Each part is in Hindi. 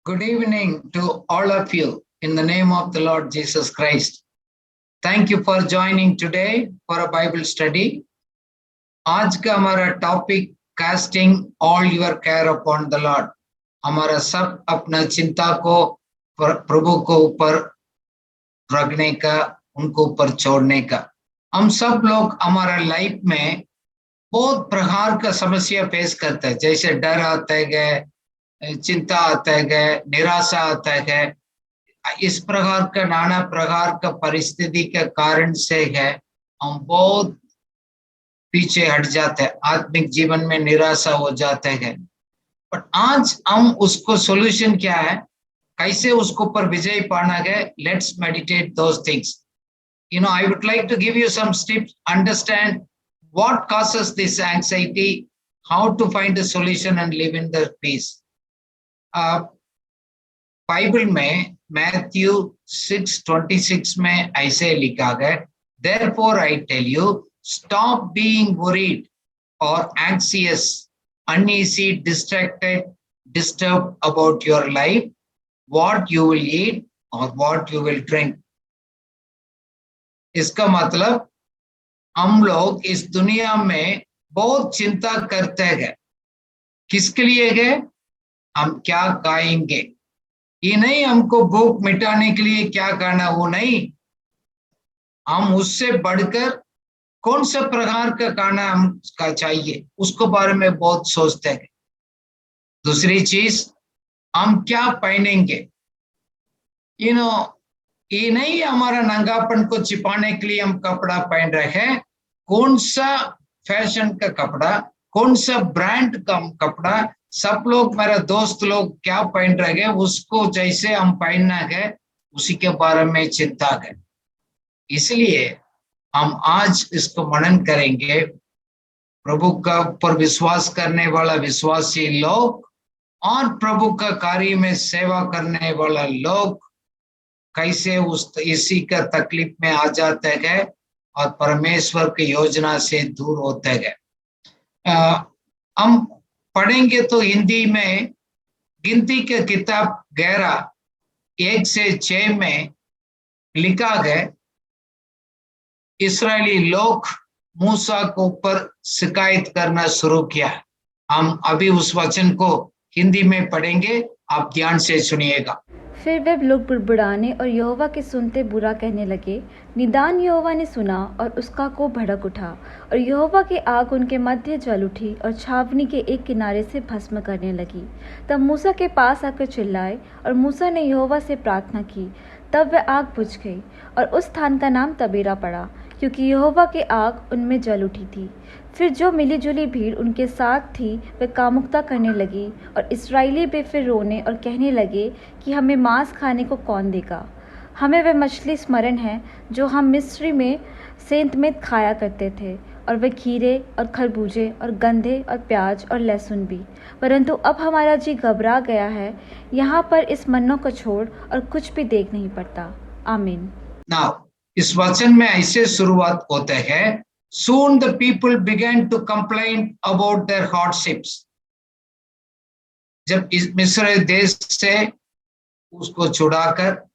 Good evening to all of you in the name of the Lord Jesus Christ. Thank you for joining today for a Bible study. आज का हमारा topic casting all your care upon the Lord. हमारा सब अपना चिंता को प्रभु को ऊपर रखने का, उनको ऊपर छोड़ने का। हम सब लोग हमारा लाइफ में बहुत प्रकार का समस्या फेस करते हैं, जैसे डर आता है, चिंता आता है, निराशा आता है। इस प्रकार का नाना प्रकार का परिस्थिति के कारण से है हम बहुत पीछे हट जाते हैं, आत्मिक जीवन में निराशा हो जाते हैं। पर आज हम उसको सॉल्यूशन क्या है, कैसे उसको पर विजय पाना है, let's meditate those things. I would like to give you some steps, understand what causes this anxiety, how to find a solution and live in the peace. Bible में मैथ्यू 6:26 में ऐसे लिखा है, therefore I tell you, stop being worried or anxious, uneasy, distracted, disturbed about your life, what you will eat or what you will drink. इसका मतलब हम लोग इस दुनिया में बहुत चिंता करते हैं। किसके लिए है? हम क्या खाएंगे, ये नहीं हमको भूख मिटाने के लिए क्या करना, वो नहीं। हम उससे बढ़कर कौन सा प्रकार का खाना हमका चाहिए उसको बारे में बहुत सोचते हैं। दूसरी चीज, हम क्या पहनेंगे। ये नहीं हमारा नंगापन को छिपाने के लिए हम कपड़ा पहन रहे हैं। कौन सा फैशन का कपड़ा, कौन सा ब्रांड का कपड़ा, सब लोग, मेरा दोस्त लोग क्या पहन रहे हैं, उसको जैसे हम पहनना है उसी के बारे में चिंता है। इसलिए हम आज इसको मनन करेंगे। प्रभु का ऊपर विश्वास करने वाला विश्वासी लोग और प्रभु का कार्य में सेवा करने वाला लोग कैसे इसी का तकलीफ में आ जाते हैं और परमेश्वर की योजना से दूर होते हैं। हम पढ़ेंगे तो हिंदी में गिनती के किताब 11:1-6 में लिखा है, इस्राएली लोग मूसा को ऊपर शिकायत करना शुरू किया। हम अभी उस वचन को हिंदी में पढ़ेंगे, आप ध्यान से सुनिएगा। फिर वे लोग बुड़बुड़ाने और यहोवा के सुनते बुरा कहने लगे। निदान यहोवा ने सुना और उसका कोप भड़क उठा, और यहोवा की आग उनके मध्य जल उठी और छावनी के एक किनारे से भस्म करने लगी। तब मूसा के पास आकर चिल्लाए, और मूसा ने यहोवा से प्रार्थना की। तब वह आग बुझ गई, और उस स्थान का नाम तबेरा पड़ा, क्योंकि यहोवा की आग उनमें जल उठी थी। फिर जो मिली जुली भीड़ उनके साथ थी वे कामुकता करने लगी, और इस्राएली भी फिर रोने और कहने लगे कि हमें मांस खाने को कौन देगा। हमें वह मछली स्मरण है जो हम मिस्री में सेंत में खाया करते थे, और वे खीरे और खरबूजे और गंधे और प्याज और लहसुन भी। परंतु अब हमारा जी घबरा गया है, यहाँ पर इस मन्नों को छोड़ और कुछ भी देख नहीं पड़ता। आमीन। Now, इस वचन में ऐसे शुरुआत होते हैं, soon the people began to complain about their hardships. जब इस मिस्र देश से उसको छुड़ाकर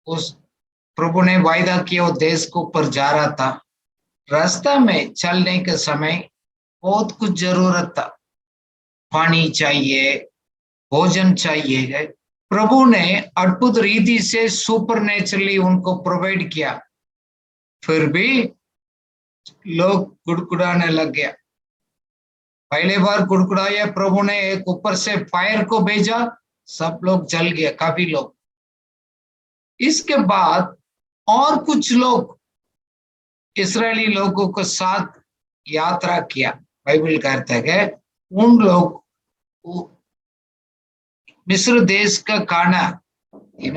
उस प्रभु ने वायदा किया वो देश को ऊपर जा रहा था, रास्ता में चलने के समय बहुत कुछ जरूरत था। पानी चाहिए, भोजन चाहिए। प्रभु ने अद्भुत रीति से सुपरनेचुरली उनको प्रोवाइड किया, फिर भी लोग गुड़गुड़ाने लग गया। पहले बार गुड़गुड़ाया, प्रभु ने एक ऊपर से फायर को भेजा, सब लोग जल गए, काफी लोग। इसके बाद और कुछ लोग इस्राएली लोगों के साथ यात्रा किया। बाइबल कहता है उन लोग मिस्र देश का खाना,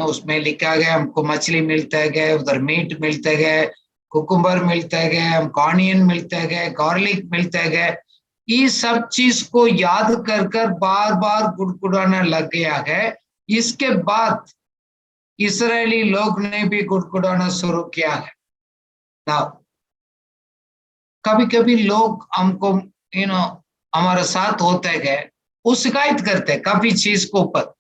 उसमें लिखा गया हमको मछली मिलता है, उधर मीट मिलता है, कुकुम्बर मिलता है, हमको ऑनियन मिलता है, गार्लिक मिलता है। ये सब चीज को याद कर कर बार बार गुड़गुड़ाना लग गया है। इसके बाद इस्राएली लोग ने भी गुड़गुड़ाना शुरू किया है। कभी कभी लोग हमको हमारे साथ होते हैं, वो शिकायत करते हैं काफी चीज को ऊपर।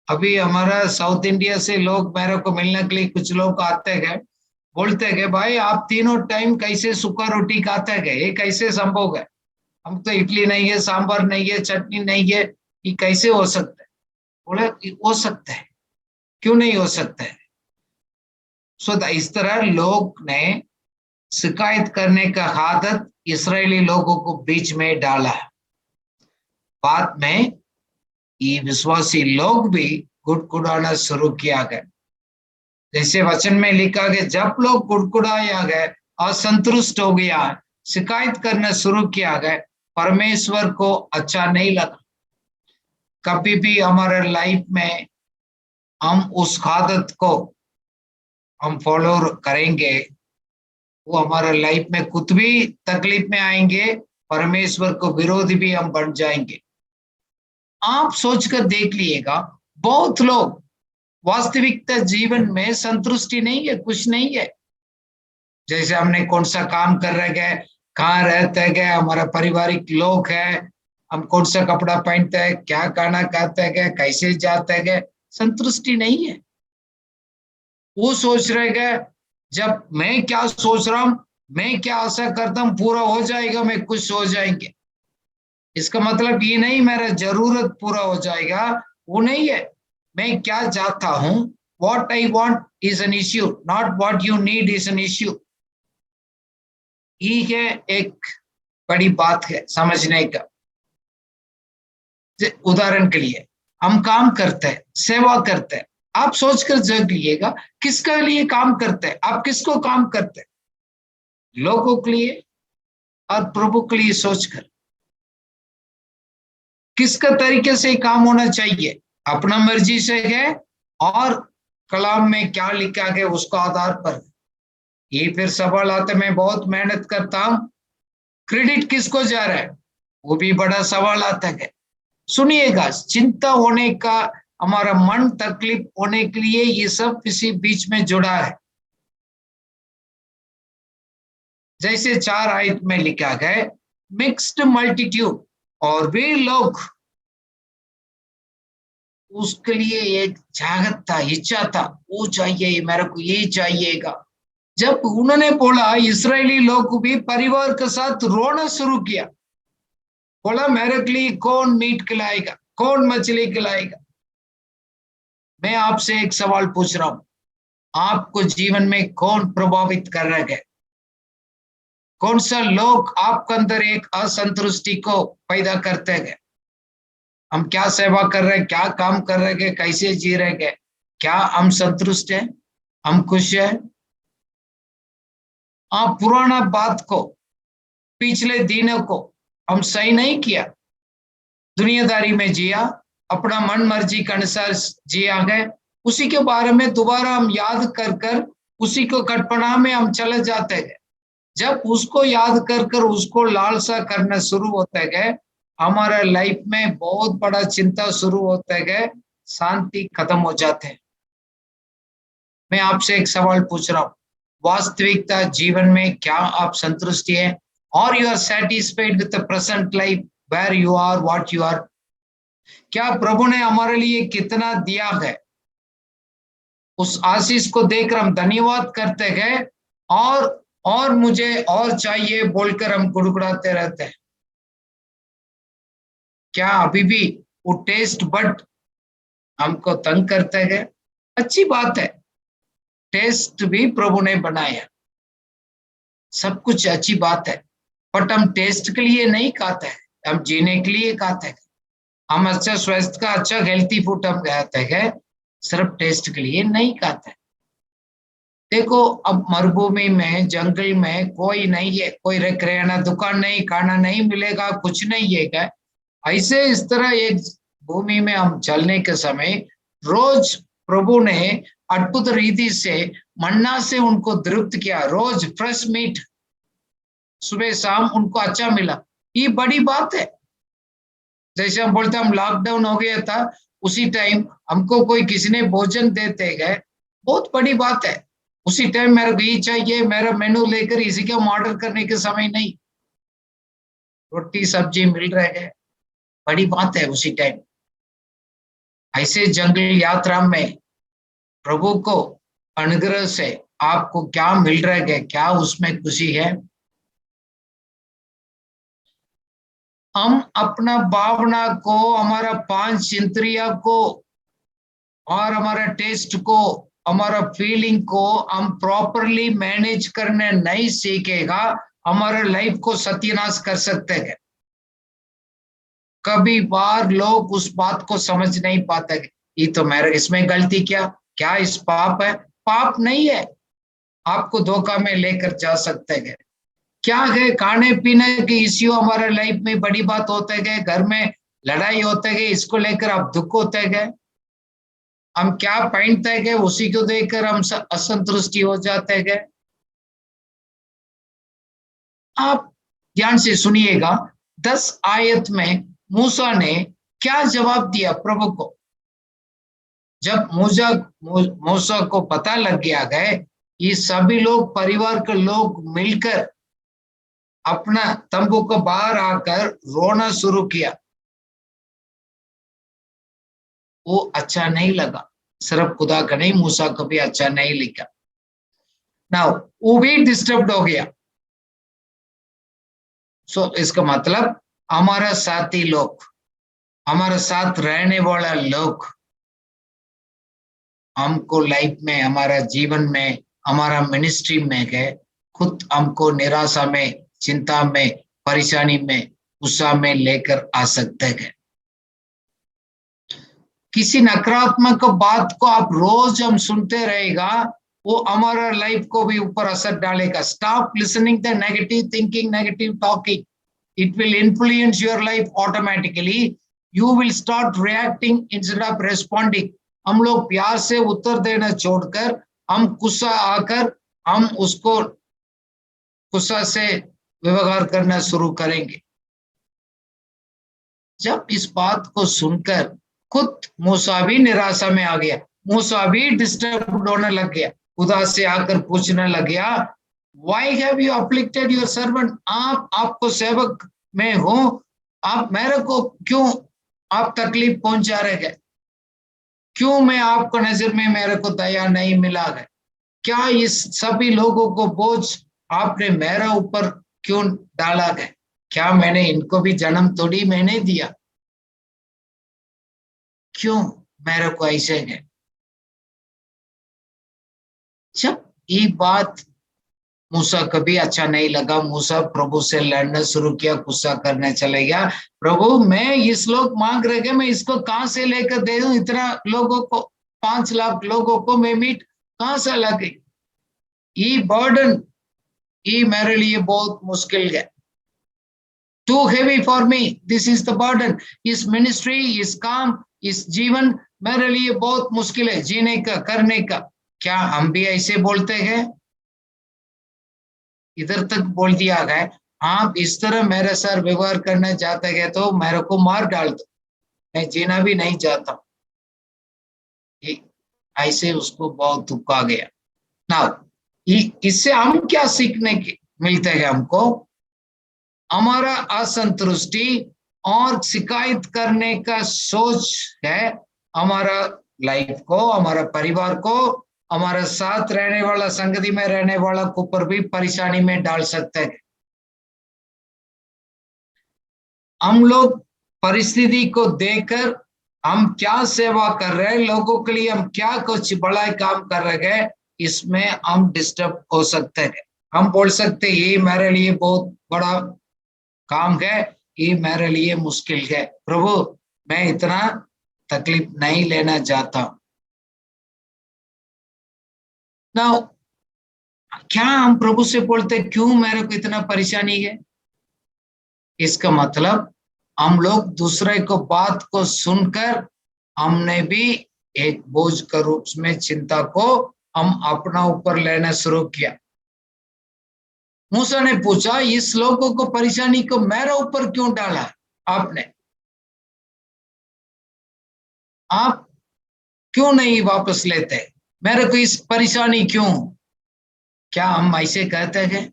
अभी हमारा साउथ इंडिया से लोग मेरे को मिलने के लिए कुछ लोग आते गए, बोलते गए भाई आप तीनों टाइम कैसे सूखा रोटी खाते गए, ये कैसे संभव है? हम तो इडली नहीं है, सांभर नहीं है, चटनी नहीं है, ये कैसे हो सकता है? बोले हो सकता है, क्यों नहीं हो सकता है? इस तरह लोग ने शिकायत करने का आदत इस्राएली लोगों को बीच में डाला। बाद में ये विश्वासी लोग भी गुड़गुड़ाना शुरू किया गया। जैसे वचन में लिखा गया, जब लोग गुड़गुड़ाया गए, असंतुष्ट हो गया, शिकायत करना शुरू किया गया, परमेश्वर को अच्छा नहीं लगा। कभी भी हमारे लाइफ में हम उस आदत को हम फॉलो करेंगे, वो हमारे लाइफ में खुद भी तकलीफ में आएंगे, परमेश्वर को विरोधी भी हम बन जाएंगे। आप सोचकर देख लीजिएगा, बहुत लोग वास्तविकता जीवन में संतुष्टि नहीं है, कुछ नहीं है। जैसे हमने कौन सा काम कर रहे गए, कहाँ रहते गए, हमारा पारिवारिक लोग है, हम कौन सा कपड़ा पहनते हैं, क्या खाना खाते गए, कैसे जाते गए, संतुष्टि नहीं है। वो सोच रहे गए, जब मैं क्या सोच रहा हूं, मैं क्या आशा करता हूं पूरा हो जाएगा, मैं खुश हो जाएंगे। इसका मतलब ये नहीं मेरा जरूरत पूरा हो जाएगा, वो नहीं है। मैं क्या चाहता हूं, what I want is an issue, not what you need is an issue। ये है एक बड़ी बात है समझने का। उदाहरण के लिए हम काम करते हैं, सेवा करते हैं, आप सोचकर देख लीजिएगा किसके लिए काम करते हैं, आप किसको काम करते हैं? लोगों के लिए और प्रभु के लिए सोचकर। किसका तरीके से काम होना चाहिए? अपना मर्जी से है और कलाम में क्या लिखा गया उसका आधार पर। ये फिर सवाल आता है, मैं बहुत मेहनत करता हूं, क्रेडिट किसको जा रहा है? वो भी बड़ा सवाल आता है। सुनिएगा, चिंता होने का, हमारा मन तकलीफ होने के लिए ये सब किसी बीच में जुड़ा है। जैसे 4 आयत में लिखा गया, मिक्स्ड मल्टीट्यूड, और वे लोग, उसके लिए एक चाहत था, इच्छा था, वो चाहिए, मेरे को ये चाहिएगा। जब उन्होंने बोला, इस्राएली लोग भी परिवार के साथ रोना शुरू किया, बोला मेरे के लिए कौन मीट खिलाएगा, कौन मछली खिलाएगा? मैं आपसे एक सवाल पूछ रहा हूं, आपको जीवन में कौन प्रभावित कर रहे हैं? कौन सा लोग आपके अंदर एक असंतुष्टि को पैदा करते हैं? हम क्या सेवा कर रहे हैं, क्या काम कर रहे हैं, कैसे जी रहे हैं, क्या हम संतुष्ट हैं, हम खुश हैं? आप पुराना बात को, पिछले दिनों को हम सही नहीं किया, दुनियादारी में जिया, अपना मन मर्जी के अनुसार जिया गए, उसी के बारे में दोबारा हम याद कर कर उसी को कल्पना में हम चले जाते गए। जब उसको याद कर कर उसको लालसा करना शुरू होते गए, हमारा लाइफ में बहुत बड़ा चिंता शुरू होते गए, शांति खत्म हो जाते हैं। मैं आपसे एक सवाल पूछ रहा हूं, वास्तविकता जीवन में क्या आप संतुष्टि है? और you are satisfied with the present life where you are, what you are? क्या प्रभु ने हमारे लिए कितना दिया है, उस आशीष को देखकर हम धन्यवाद करते गए, और मुझे और चाहिए बोलकर हम गुड़गुड़ाते रहते हैं? क्या अभी भी वो टेस्ट बट हमको तंग करते गए? अच्छी बात है, टेस्ट भी प्रभु ने बनाया, सब कुछ अच्छी बात है, बट हम टेस्ट के लिए नहीं खाते हैं, हम जीने के लिए खाते हैं। हम अच्छा स्वास्थ्य का, अच्छा हेल्थी फूड हम खाते हैं, सिर्फ टेस्ट के लिए नहीं खाते। देखो, अब मरुभूमि में, जंगल में कोई नहीं है, कोई किराना दुकान नहीं, खाना नहीं मिलेगा, कुछ नहीं है। ऐसे इस तरह एक भूमि में हम चलने के समय रोज प्रभु ने अद्भुत रीति से मन्ना से उनको तृप्त किया, रोज फ्रेश मीट सुबह शाम उनको अच्छा मिला। ये बड़ी बात है। जैसे हम बोलते, हम लॉकडाउन हो गया था, उसी टाइम हमको कोई किसी ने भोजन देते गए, बहुत बड़ी बात है। उसी टाइम मेरे को ये चाहिए, मेरा मेनू लेकर इसी के ऑर्डर करने के समय नहीं, रोटी सब्जी मिल रहे हैं, बड़ी बात है उसी टाइम। ऐसे जंगल यात्रा में प्रभु को अनुग्रह से आपको क्या मिल रहा है, क्या उसमें खुशी है? हम अपना भावना को, हमारा पांच इंद्रिया को और हमारा टेस्ट को, हमारा फीलिंग को हम प्रॉपरली मैनेज करने नहीं सीखेगा, हमारे लाइफ को सत्यानाश कर सकते हैं। कभी बार लोग उस बात को समझ नहीं पाते, ये तो मेरे, इसमें गलती क्या, क्या इस पाप है? पाप नहीं है, आपको धोखा में लेकर जा सकते हैं। क्या है, खाने पीने के इश्यू हमारे लाइफ में बड़ी बात होते गए, घर में लड़ाई होते गए, इसको लेकर आप दुख होते गए। हम क्या पहनते गए उसी को देखकर हम असंतुष्टि हो जाते गए। आप ध्यान से सुनिएगा, 10 आयत में मूसा ने क्या जवाब दिया प्रभु को? जब मूसा को पता लग गया गए, ये सभी लोग, परिवार के लोग मिलकर अपना तंबू को बाहर आकर रोना शुरू किया, वो अच्छा नहीं लगा। सिर्फ खुदा का नहीं, मूसा को भी अच्छा नहीं लिखा। नाउ वो भी डिस्टर्ब हो गया। सो इसका मतलब हमारा साथी लोग, हमारे साथ रहने वाला लोग हमको लाइफ में, हमारा जीवन में, हमारा मिनिस्ट्री में गए, खुद हमको निराशा में, चिंता में, परेशानी में, गुस्सा में लेकर आ सकते हैं। किसी नकारात्मक बात को आप रोज हम सुनते रहेगा, वो हमारा लाइफ को भी ऊपर असर डालेगा। Stop listening the negative thinking, negative talking, it will influence your life automatically. You will start reacting instead of responding. हम लोग प्यार से उत्तर देना छोड़कर हम गुस्सा आकर हम उसको गुस्सा से व्यवहार करना शुरू करेंगे। जब इस बात को सुनकर खुद मूसा भी निराशा में आ गया, मूसा भी डिस्टर्ब होने लग गया, खुदा से आकर पूछने लग गया, why have you afflicted your servant? आपको सेवक में हो, आप मेरे को क्यों आप तकलीफ पहुंचा रहे हैं? क्यों मैं आपको नजर में मेरे को दया नहीं मिला है? क्या इस सभी लोगों को बोझ आपने मेरे ऊपर क्यों डाला है? क्या मैंने इनको भी जन्म थोड़ी मैंने दिया? क्यों मेरे को ऐसे है? जब ये बात मूसा कभी अच्छा नहीं लगा, मूसा प्रभु से लड़ना शुरू किया, गुस्सा करने चले गया। प्रभु, मैं इस लोग मांग रहे हैं, मैं इसको कहां से लेकर दे दूं? इतना लोगों को, 5 लाख लोगों को मैं मीट कहां से लगे? ये बर्डन, ये मेरे लिए बहुत मुश्किल है। Too heavy for me, this is the burden. इस मिनिस्ट्री, इस काम, इस जीवन मेरे लिए बहुत मुश्किल है जीने का, करने का। क्या हम भी ऐसे बोलते हैं? इधर तक बोल दिया गया, आप इस तरह मेरे साथ व्यवहार करना चाहते हैं तो मेरे को मार डाल दो, मैं जीना भी नहीं चाहता। ऐसे उसको बहुत दुख आ गया ना। इससे हम क्या सीखने के मिलते हैं? हमको हमारा असंतुष्टि और शिकायत करने का सोच है, हमारा लाइफ को, हमारा परिवार को, हमारे साथ रहने वाला, संगति में रहने वाला को ऊपर भी परेशानी में डाल सकते हैं। हम लोग परिस्थिति को देखकर हम क्या सेवा कर रहे हैं, लोगों के लिए हम क्या कुछ बड़ा काम कर रहे हैं, इसमें हम डिस्टर्ब हो सकते हैं। हम बोल सकते हैं ये मेरे लिए बहुत बड़ा काम है, ये मेरे लिए मुश्किल है, प्रभु मैं इतना तकलीफ नहीं लेना चाहता। ना क्या हम प्रभु से बोलते क्यों मेरे को इतना परेशानी है? इसका मतलब हम लोग दूसरे को बात को सुनकर हमने भी एक बोझ के रूप में चिंता को हम अपना ऊपर लेना शुरू किया। मूसा ने पूछा, इस लोगों को परेशानी को मेरे ऊपर क्यों डाला आपने? आप क्यों नहीं वापस लेते? मेरे को इस परेशानी क्यों? क्या हम ऐसे कहते हैं?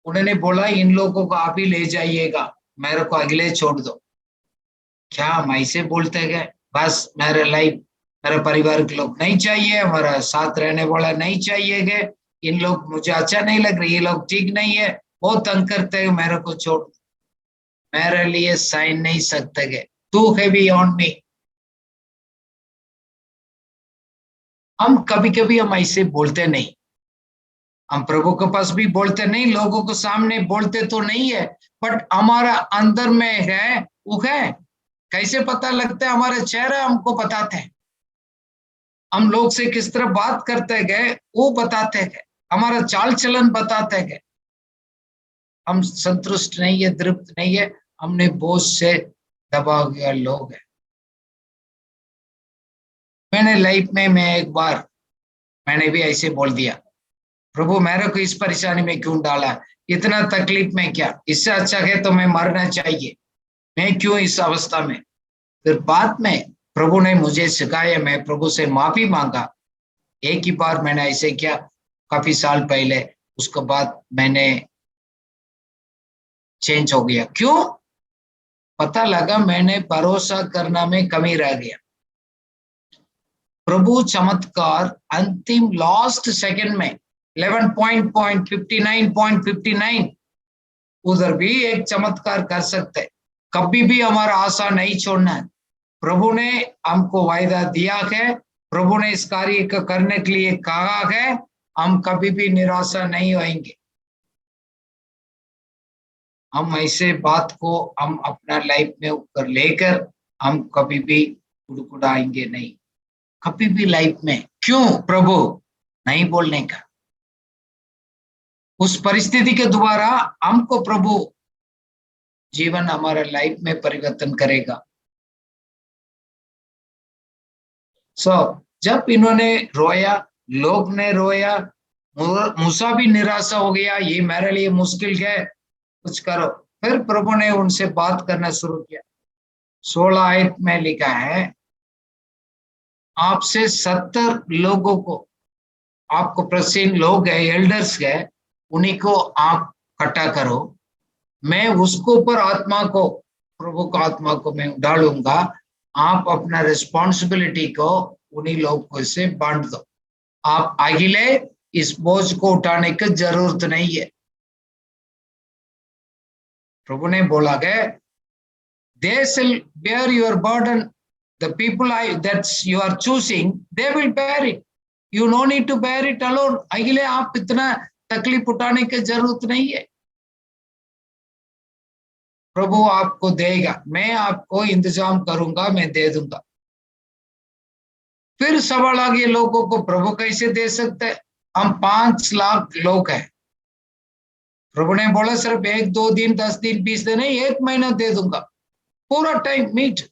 उन्होंने बोला इन लोगों को आप ही ले जाइएगा, मेरे को अगले छोड़ दो। क्या हम ऐसे बोलते गए, बस मेरे लाइफ, मेरे परिवार के लोग नहीं चाहिए, हमारा साथ रहने वाला नहीं चाहिए गए, इन लोग मुझे अच्छा नहीं लग रही, ये लोग ठीक नहीं है, बहुत तंग करते हैं, मेरे को छोड़ दो, मेरे लिए साइन नहीं सकते गए, टू हेवी ऑन मी। हम कभी कभी हम ऐसे बोलते नहीं, हम प्रभु के पास भी बोलते नहीं, लोगों को सामने बोलते तो नहीं है, बट हमारा अंदर में है वो है। कैसे पता लगता है? हमारे चेहरे हमको बताते हैं, हम लोग से किस तरह बात करते गए वो बताते गए, हमारा चाल चलन बताते गए। हम संतुष्ट नहीं है, तृप्त नहीं है, हमने बोझ से दबा गया लोग है। मैंने लाइफ में मैं एक बार मैंने भी ऐसे बोल दिया, प्रभु मेरे को इस परेशानी में क्यों डाला, इतना तकलीफ में क्या, इससे अच्छा है तो मैं मरना चाहिए, मैं क्यों इस अवस्था में। फिर बाद में प्रभु ने मुझे सिखाया, मैं प्रभु से माफी मांगा। एक ही बार मैंने ऐसे किया, काफी साल पहले, उसके बाद मैंने चेंज हो गया। क्यों? पता लगा मैंने भरोसा करना में कमी रह गया। प्रभु चमत्कार अंतिम लास्ट सेकंड में 11.59 उधर भी एक चमत्कार कर सकते। कभी भी हमारा आशा नहीं छोड़ना है। प्रभु ने हमको वायदा दिया है, प्रभु ने इस कार्य को करने के लिए कहा है, हम कभी भी निराशा नहीं होंगे। हम ऐसे बात को हम अपना लाइफ में ऊपर लेकर हम कभी भी उड़ाएंगे नहीं, कभी भी लाइफ में। क्यों प्रभु नहीं बोलने का? उस परिस्थिति के द्वारा हमको प्रभु जीवन हमारा लाइफ में परिवर्तन करेगा। जब इन्होंने रोया, लोग ने रोया, मूसा भी निराशा हो गया, ये मेरे लिए मुश्किल है, कुछ करो। फिर प्रभु ने उनसे बात करना शुरू किया। 16 आयत में लिखा है, आपसे 70 लोगों को, आपको प्रसिद्ध लोग है, एल्डर्स है, उन्हीं को आप इकट्ठा करो, मैं उसको ऊपर आत्मा को, प्रभु का आत्मा को मैं डालूंगा, आप अपना रिस्पॉन्सिबिलिटी को उन्हीं लोगों से बांट दो, आप अकेले इस बोझ को उठाने की जरूरत नहीं है। प्रभु ने बोला गया, they shall bear your burden, the people that you are choosing, they will bear it, you no need to bear it alone, अकेले आप इतना तकलीफ उठाने की जरूरत नहीं है, प्रभु आपको देगा, मैं आपको इंतजाम करूंगा, मैं दे दूंगा। फिर सवाल आ गया लोगों को, प्रभु कैसे दे सकते हैं? हम 5 लाख लोग हैं। प्रभु ने बोला सिर्फ 1 2 दिन 10 दिन 20 दिन नहीं, 1 महीना दे दूंगा, पूरा टाइम मीट।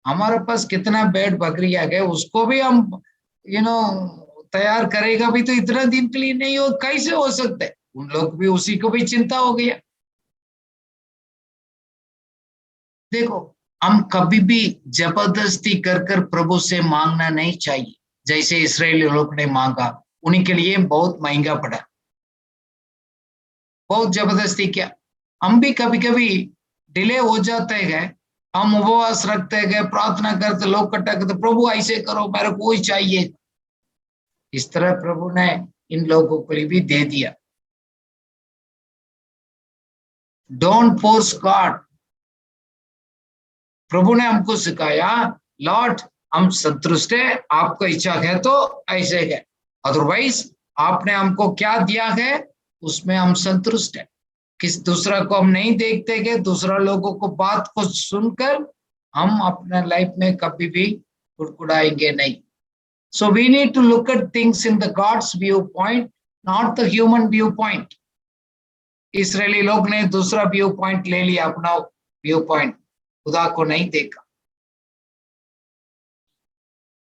हमारे पास कितना बेड बकरी आ गए, उसको भी हम तैयार करेगा भी तो इतना दिन के लिए नहीं हो, कैसे हो सकता है? उन लोग भी, उसी को भी चिंता हो गया। देखो, हम कभी भी जबरदस्ती कर कर प्रभु से मांगना नहीं चाहिए। जैसे इस्राएली लोग ने मांगा, उन्हीं के लिए बहुत महंगा पड़ा, बहुत जबरदस्ती किया। हम भी कभी कभी डिले हो जाते हैं, हम उपवास रखते गए, प्रार्थना करते, लोग इकट्ठा करते, प्रभु ऐसे करो, मेरे को ही चाहिए। इस तरह प्रभु ने इन लोगों को भी दे दिया। Don't force God. प्रभु ने हमको सिखाया, लॉर्ड हम संतुष्ट है, आपको इच्छा है तो ऐसे है, अदरवाइज आपने हमको क्या दिया है उसमें हम संतुष्ट है। किस दूसरा को हम नहीं देखते कि दूसरा लोगों को बात को सुनकर हम अपना लाइफ में कभी भी कुड़कुड़ाएंगे नहीं। So we need to look at things in the God's view point, not the human view point. इसराइली लोग ने दूसरा व्यू पॉइंट ले लिया, अपना व्यू पॉइंट, खुदा को नहीं देखा।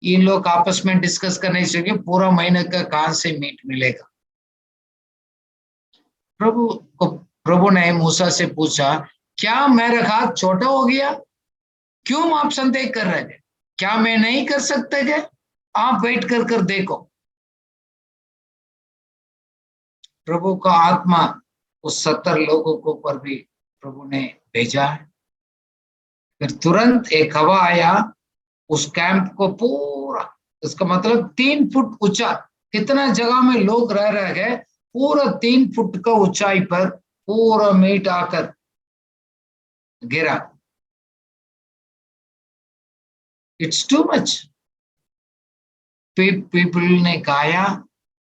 इन लोग आपस में डिस्कस करने से पूरा महीने का कहां से मीट मिलेगा। प्रभु ने मूसा से पूछा, क्या मेरा हाथ छोटा हो गया? क्यों आप संदेह कर रहे हैं? क्या मैं नहीं कर सकते क्या? आप वेट कर देखो। प्रभु का आत्मा उस 70 लोगों को पर भी प्रभु ने भेजा। फिर तुरंत एक हवा आया, उस कैंप को पूरा, इसका मतलब 3 फुट ऊंचा, कितना जगह में लोग रह रहे हैं, पूरा 3 फुट का ऊंचाई पर पूरा मीट आकर गिरा। It's too much. पीपल ने खाया,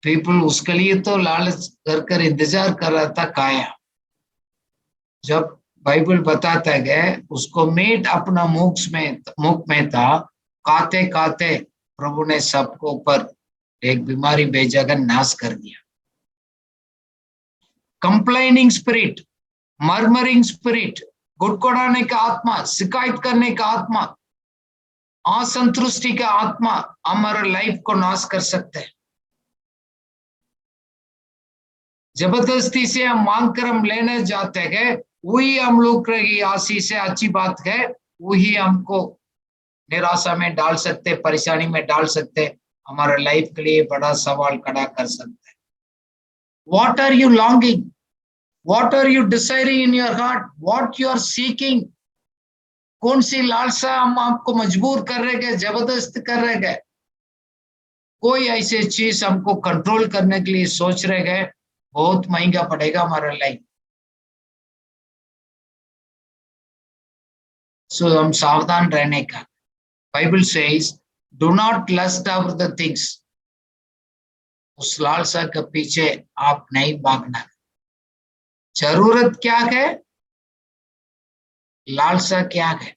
पीपल उसके लिए तो लालच कर इंतजार कर रहा था, खाया। जब बाइबल बताता है उसको मीट अपना मुख में था, खाते खाते प्रभु ने सबको ऊपर एक बीमारी भेजाकर नाश कर दिया। कंप्लेनिंग स्पिरिट, मर्मरिंग स्पिरिट, गुड़गुड़ाने का आत्मा, शिकायत करने का आत्मा, असंतुष्टि का आत्मा हमारे लाइफ को नाश कर सकते हैं। जबरदस्ती से हम मांग कर हम लेने जाते हैं, वही हम लोग की आशीष है, अच्छी बात है, वही हमको निराशा में डाल सकते, परेशानी में डाल सकते, हमारे लाइफ के लिए बड़ा सवाल खड़ा कर सकते हैं। What are you longing? What are you desiring in your heart? What you are seeking? कौन सी लालसा हम आपको मजबूर कर रहे हैं, जबरदस्त कर रहे हैं? कोई ऐसी चीज हमको कंट्रोल करने के लिए सोच रहे हैं, बहुत महंगा पड़ेगा हमारा लाइफ। सो हम सावधान रहने का। Bible says do not lust after the things. उस लालसा के पीछे आप नहीं भागना। जरूरत क्या है, लालसा क्या है?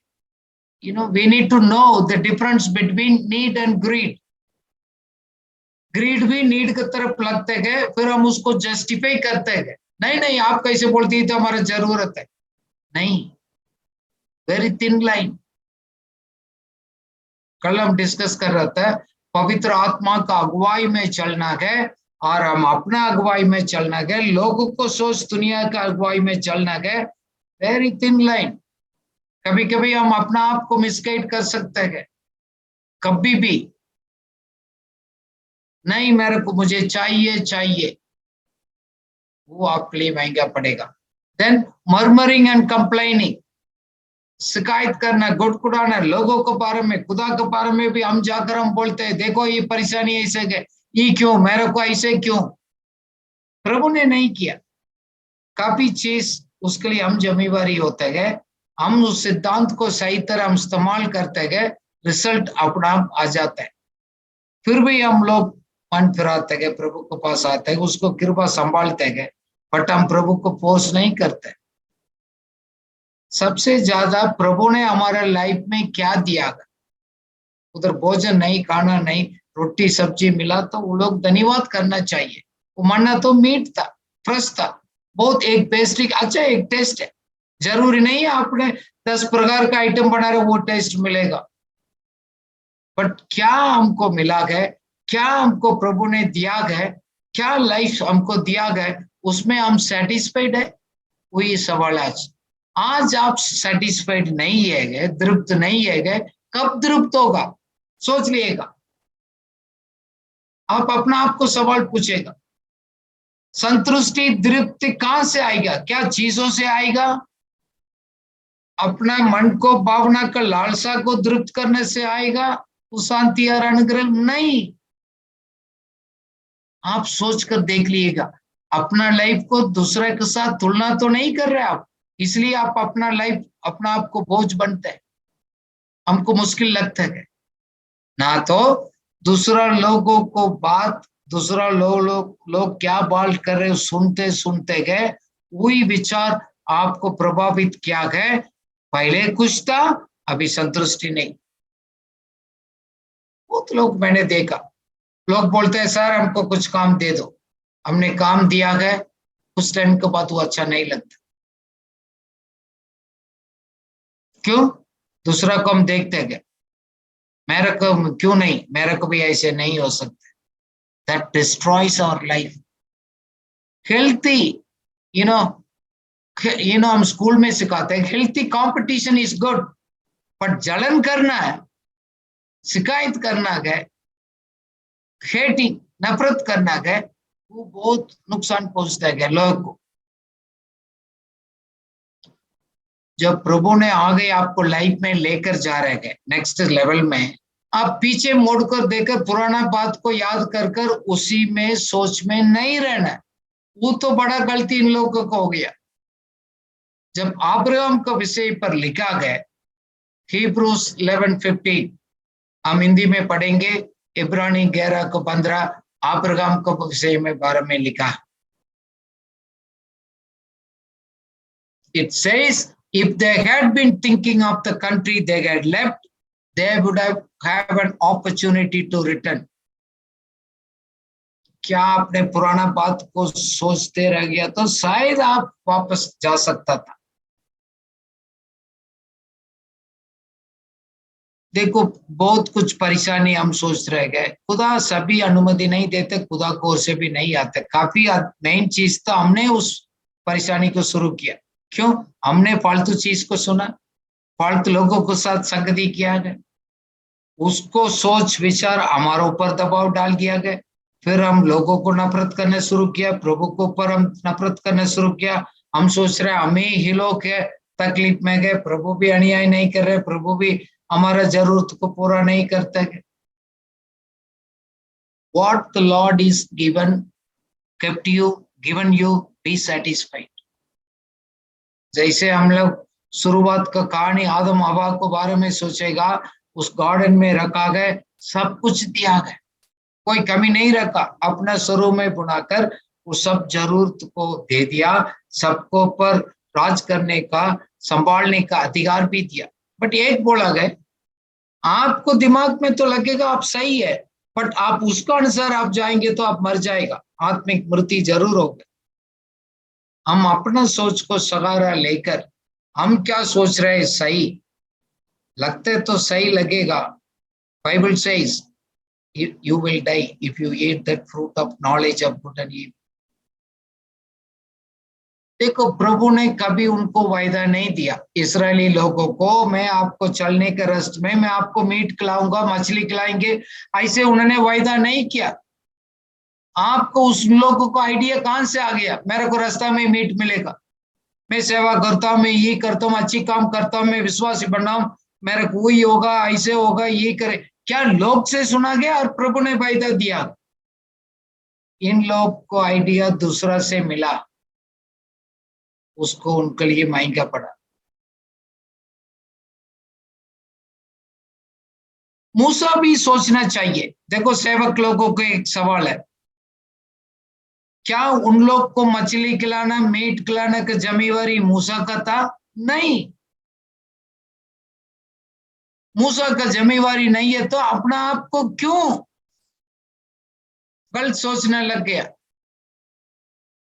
We need to know the difference between need and greed. Greed भी नीड की तरफ लगते हैं, फिर हम उसको जस्टिफाई करते हैं। नहीं, आप कैसे बोलती है तो हमारा जरूरत है। नहीं, वेरी थिन लाइन। कल हम डिस्कस कर रहे थे, पवित्र आत्मा का अगुवाई में चलना है और हम अपना अगुवाई में चलना है, लोगों को सोच दुनिया का अगुवाई में चलना है, वेरी थिन लाइन। कभी कभी हम अपना आप को मिसगाइड कर सकते हैं। कभी भी नहीं, मेरे को मुझे चाहिए, वो आपके लिए महंगा पड़ेगा। देन मर्मरिंग एंड कंप्लेनिंग, शिकायत करना, गुड़गुड़ाना, लोगों के बारे में, खुदा के बारे में भी हम जाकर हम बोलते हैं, देखो ये परेशानी ऐसे है, ये क्यों, मेरे को ऐसे क्यों? प्रभु ने नहीं किया। काफी चीज उसके लिए हम जिम्मेवारी होते हैं। हम उस सिद्धांत को सही तरह हम इस्तेमाल करते हैं, रिजल्ट अपना आप आ जाता है। फिर भी हम लोग मन फिराते हैं, प्रभु के पास आते हैं, उसको कृपा संभालते हैं, बट हम प्रभु को फोर्स नहीं करते। सबसे ज्यादा प्रभु ने हमारे लाइफ में क्या दिया? उधर भोजन नहीं, खाना नहीं, रोटी सब्जी मिला तो वो लोग धन्यवाद करना चाहिए। वो मन्ना तो मीट था, फ्रेश था, बहुत एक बेसिक, अच्छा एक टेस्ट है। जरूरी नहीं है आपने 10 प्रकार का आइटम बना रहे वो टेस्ट मिलेगा, बट क्या हमको मिला है, क्या हमको प्रभु ने दिया है, क्या लाइफ हमको दिया है, उसमें हम सेटिस्फाइड है? वही सवाल आज आप सेटिस्फाइड नहीं है, तृप्त नहीं है, कब तृप्त होगा? सोच लिएगा। आप अपना आप को सवाल पूछेगा, संतुष्टि तृप्ति कहां से आएगा? क्या चीजों से आएगा? अपना मन को, भावना का लालसा को तृप्त करने से आएगा वो शांति और अनुग्रह? नहीं। आप सोच कर देख लीजिएगा। अपना लाइफ को दूसरे के साथ तुलना तो नहीं कर रहे आप, इसलिए आप अपना लाइफ, अपना आप को बोझ बनते हैं, हमको मुश्किल लगता है ना। तो दूसरा लोगों को बात, दूसरा लोग क्या बात कर रहे सुनते सुनते गए, वही विचार आपको प्रभावित किया है। पहले कुछ था, अभी संतुष्टि नहीं। बहुत लोग मैंने देखा, लोग बोलते हैं सर हमको कुछ काम दे दो, हमने काम दिया है, कुछ टाइम के बाद वो अच्छा नहीं लगता। क्यों? दूसरा को हम देखते हैं, मेरे को क्यों नहीं, मेरे को भी ऐसे नहीं हो सकता। That destroys our life. Healthy, हम स्कूल में सिखाते हैं healthy competition is good, but जलन करना है, शिकायत करना है, हेटिंग, नफरत करना है, वो बहुत नुकसान पहुंचता है लोगों को। जब प्रभु ने आगे आपको लाइफ में लेकर जा रहे हैं नेक्स्ट लेवल में, आप पीछे मोड़कर देकर पुराना बात को याद कर कर उसी में सोच में नहीं रहना। वो तो बड़ा गलती इन लोगों को हो गया। जब अब्राहम के विषय पर लिखा गया Hebrews 11:15, हम हिंदी में पढ़ेंगे, इब्रानी 11:15 अब्राहम के विषय में बारे में लिखा। It says, if they had been thinking of the country they had left, they would have an opportunity to return. क्या आपने पुराना बात को सोचते रह गया तो शायद आप वापस जा सकता था। देखो, बहुत कुछ परेशानी हम सोच रह गए। खुदा सभी अनुमति नहीं देते, खुदा को से भी नहीं आते। काफी मेन चीज तो हमने उस परेशानी को शुरू किया। क्यों? हमने फालतू चीज को सुना, फालतू लोगों के साथ संगति किया गया, उसको सोच विचार हमारे ऊपर दबाव डाल दिया गया। फिर हम लोगों को नफरत करने शुरू किया, प्रभु के ऊपर हम नफरत करने शुरू किया। हम सोच रहे हमें ही लोग है तकलीफ में गए, प्रभु भी अन्याय नहीं कर रहे, प्रभु भी हमारा जरूरत को पूरा नहीं करते। What the Lord is given you, be satisfied. जैसे हम लोग शुरुआत का कहानी आदम हवा के बारे में सोचेगा, उस गार्डन में रखा गया, सब कुछ दिया गया, कोई कमी नहीं रखा। अपना स्वरूप में बुनाकर वो सब जरूरत को दे दिया, सबको पर राज करने का, संभालने का अधिकार भी दिया। बट एक बोला गया, आपको दिमाग में तो लगेगा आप सही है, बट आप उसका अनुसार आप जाएंगे तो आप मर जाएगा, आत्मिक मृत्यु जरूर होगा। हम अपना सोच को सहारा लेकर हम क्या सोच रहे हैं, सही लगते तो सही लगेगा। Bible says you will die if you eat that fruit of knowledge of good and evil. देखो, प्रभु ने कभी उनको वायदा नहीं दिया इस्राएली लोगों को, मैं आपको चलने के रास्ते में मैं आपको मीट खिलाऊंगा, मछली खिलाएंगे, ऐसे उन्होंने वायदा नहीं किया। आपको उस लोगों को आइडिया कहां से आ गया, मेरे को रास्ता में मीट मिलेगा, मैं सेवा करता हूं, मैं ये करता हूँ, अच्छी काम करता हूँ, मैं विश्वासी बना हूं, मेरे को वही होगा, ऐसे होगा, ये करे। क्या लोग से सुना गया और प्रभु ने वायदा दिया? इन लोग को आइडिया दूसरा से मिला, उसको उनके लिए महंगा पड़ा। मूसा भी सोचना चाहिए। देखो, सेवक लोगों को एक सवाल है, क्या उन लोग को मछली खिलाना, मीट खिलाना का जिम्मेवारी मूसा का था? नहीं, मूसा का जिम्मेवारी नहीं है, तो अपना आप को क्यों गलत सोचने लग गया?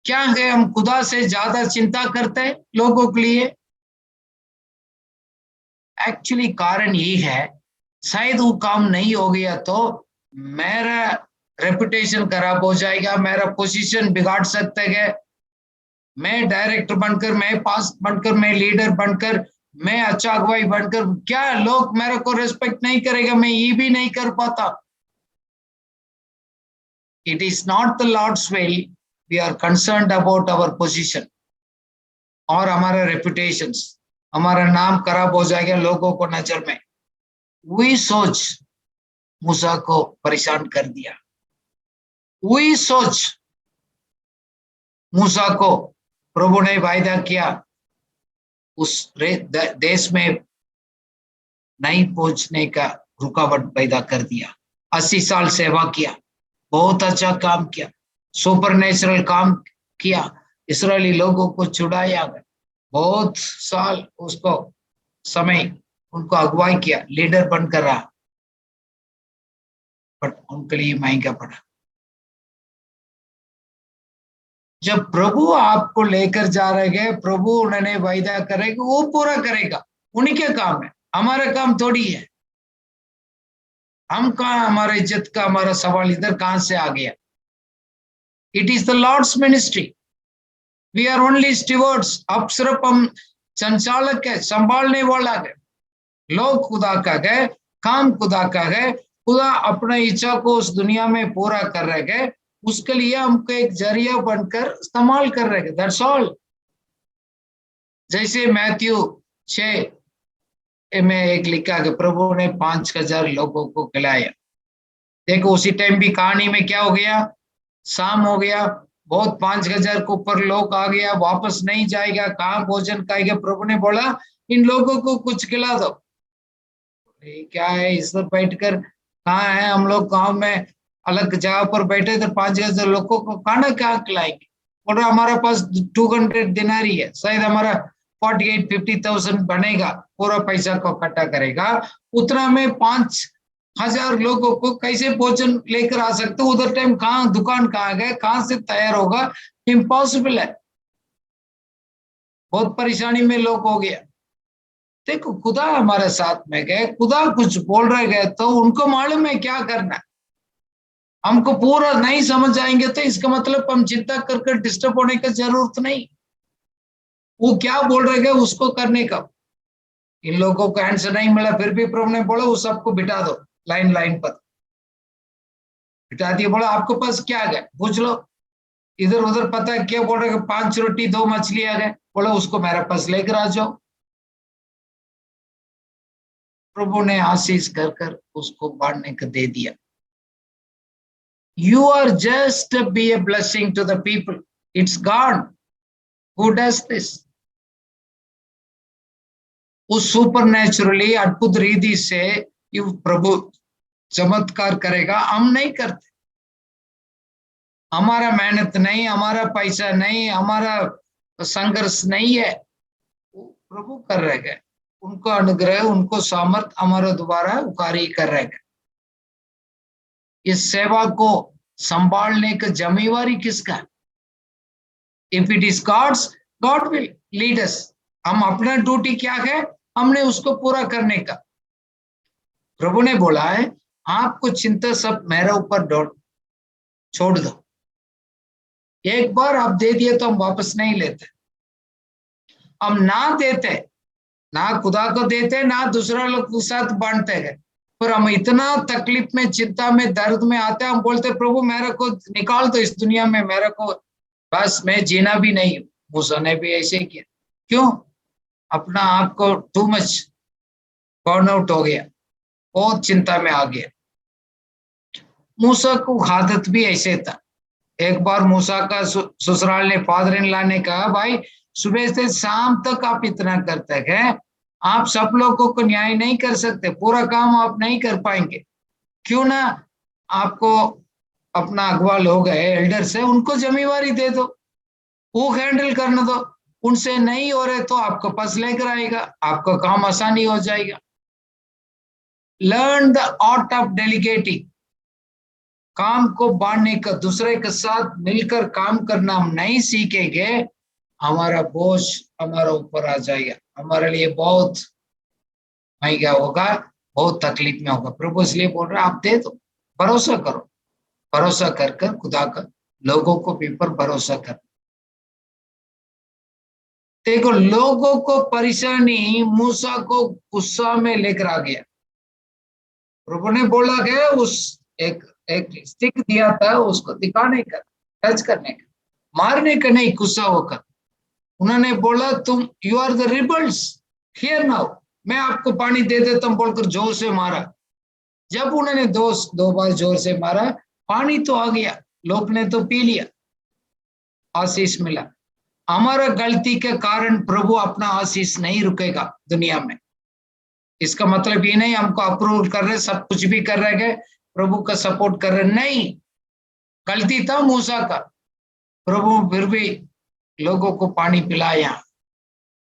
क्या है, हम खुदा से ज्यादा चिंता करते हैं लोगों के लिए? एक्चुअली कारण ये है, शायद वो काम नहीं हो गया तो मेरा रेपुटेशन खराब हो जाएगा, मेरा पोजीशन बिगाड़ सकते हैं, मैं डायरेक्टर बनकर, मैं पास बनकर, मैं लीडर बनकर, मैं अच्छा अगुवाई बनकर, क्या लोग मेरे को रिस्पेक्ट नहीं करेगा, मैं ये भी नहीं कर पाता। It is not the Lord's will, we are concerned about our position और हमारा रेपुटेशन, हमारा नाम खराब हो जाएगा लोगों को नजर में। वही सोच मूसा को परेशान कर दिया, वही सोच मूसा को प्रभु ने वायदा किया उस देश में नहीं पहुंचने का रुकावट पैदा कर दिया। 80 साल सेवा किया, बहुत अच्छा काम किया, सुपरनेचुरल काम किया, इस्राएली लोगों को छुड़ाया, बहुत साल उसको समय उनको अगुवाई किया, लीडर बनकर रहा, बट उनके लिए महंगा पड़ा। जब प्रभु आपको लेकर जा रहे हैं, प्रभु उन्होंने वायदा करेगा, वो पूरा करेगा, उन्हीं के काम है, हमारा काम थोड़ी है। हम कहा, हमारा इज्जत का हमारा सवाल इधर कहां से आ गया? It is the Lord's ministry, we are only stewards. अब सिर्फ हम संचालक है, संभालने वाला है। लोग खुदा का है, काम खुदा का है, खुदा अपने इच्छा को उस दुनिया में पूरा कर रहे हैं, उसके लिए हमको एक जरिया बनकर इस्तेमाल कर रहे हैं, दैट्स ऑल। जैसे मैथ्यू 6 में एक लिखा कि प्रभु ने 5,000 लोगों को खिलाया। देखो उसी टाइम भी कहानी में क्या हो गया, शाम हो गया, बहुत 5,000 के ऊपर लोग आ गया, वापस नहीं जाएगा, कहाँ भोजन खाएगा। प्रभु ने बोला इन लोगों को कुछ खिला दो। क्या है इस पर बैठकर, कहाँ है हम लोग गांव में अलग जगह पर बैठे थे, 5,000 लोगों को खाना क्या खिलाएंगे। बोल रहा हमारे पास 200 दिनारी है, शायद हमारा 48-50,000 बनेगा, पूरा पैसा को इकट्ठा करेगा, उतना में 5,000 लोगों को कैसे भोजन लेकर आ सकते। उधर टाइम कहाँ दुकान कहाँ गए, कहाँ से तैयार होगा, इम्पॉसिबल है। बहुत परेशानी में लोग हो गया। देखो खुदा हमारे साथ में गए, खुदा कुछ बोल रहे गए तो उनको मालूम है क्या करना है। हमको पूरा नहीं समझ आएंगे तो इसका मतलब हम चिंता कर डिस्टर्ब होने की जरूरत नहीं। वो क्या बोल रहे गए उसको करने का। इन लोगों को आंसर नहीं मिला, फिर भी प्रभु ने बोला वो सबको बिठा दो, लाइन लाइन पर बिठा दिया। बोला आपके पास क्या है पूछ लो। इधर उधर पता है क्या बोल रहे, 5 रोटी 2 मछली आ गए। बोला उसको मेरे पास लेकर आ जाओ। प्रभु ने आशीष कर उसको बांटने को दे दिया। You are just to be a blessing to the people. It's God who does this. उस सुपर नेचुरली अद्भुत रीति से प्रभु चमत्कार करेगा, हम नहीं करते। हमारा मेहनत नहीं, हमारा पैसा नहीं, हमारा संघर्ष नहीं है, प्रभु कर रहेगा। उनको अनुग्रह, उनको सामर्थ हमारे द्वारा उकारी कर रहेगा। इस सेवा को संभालने का जिम्मेवारी किसका? If it is God's, God will lead us. हम अपना ड्यूटी क्या है, हमने उसको पूरा करने का। प्रभु ने बोला है आपको चिंता सब मेरे ऊपर छोड़ दो। एक बार आप दे दिए तो हम वापस नहीं लेते। हम ना देते, ना खुदा को देते, ना दूसरा लोग के साथ बांटते हैं, पर हम इतना तकलीफ में, चिंता में, दर्द में आते हैं, हम बोलते प्रभु मेरे को निकाल दो इस दुनिया में, मेरे को बस मैं जीना भी नहीं। मूसा ने भी ऐसे किया। क्यों? अपना आप को टू मच बर्न आउट हो गया, बहुत चिंता में आ गया। मूसा को आदत भी ऐसे था। एक बार मूसा का ससुराल ने, फादर इन लॉ ने कहा भाई सुबह से शाम तक आप इतना करते हैं, आप सब लोगों को न्याय नहीं कर सकते, पूरा काम आप नहीं कर पाएंगे, क्यों ना आपको अपना अगवा लोग है एल्डर्स है उनको जिम्मेवारी दे दो, वो हैंडल करने दो। उनसे नहीं हो रहे तो आपको पास लेकर आएगा, आपका काम आसानी हो जाएगा। Learn the art of delegating. काम को बांटने का, दूसरे के साथ मिलकर काम करना हम नहीं सीखेंगे, हमारा बोझ हमारा ऊपर आ जाएगा, हमारे लिए बहुत महंगा होगा, बहुत तकलीफ में होगा। प्रभु इसलिए बोल रहा है आप दे दो, भरोसा करो, भरोसा कर खुदा का लोगों को भी पर भरोसा कर। देखो लोगों को परेशानी मूसा को गुस्सा में लेकर आ गया। प्रभु ने बोला गया उस एक स्टिक दिया था उसको दिखाने का, टच करने का, मारने का नहीं, गुस्सा होकर उन्होंने बोला तुम you are the rebels here now, मैं आपको पानी दे देता हूं बोलकर जोर से मारा। जब उन्होंने दो बार जोर से मारा, पानी तो आ गया, लोग ने तो पी लिया, आशीष मिला। हमारा गलती के कारण प्रभु अपना आशीष नहीं रुकेगा दुनिया में। इसका मतलब ये नहीं हमको अप्रूव कर रहे, सब कुछ भी कर रहे हैं, प्रभु का सपोर्ट कर रहे, नहीं। गलती था मूसा का, प्रभु फिर भी लोगों को पानी पिलाया,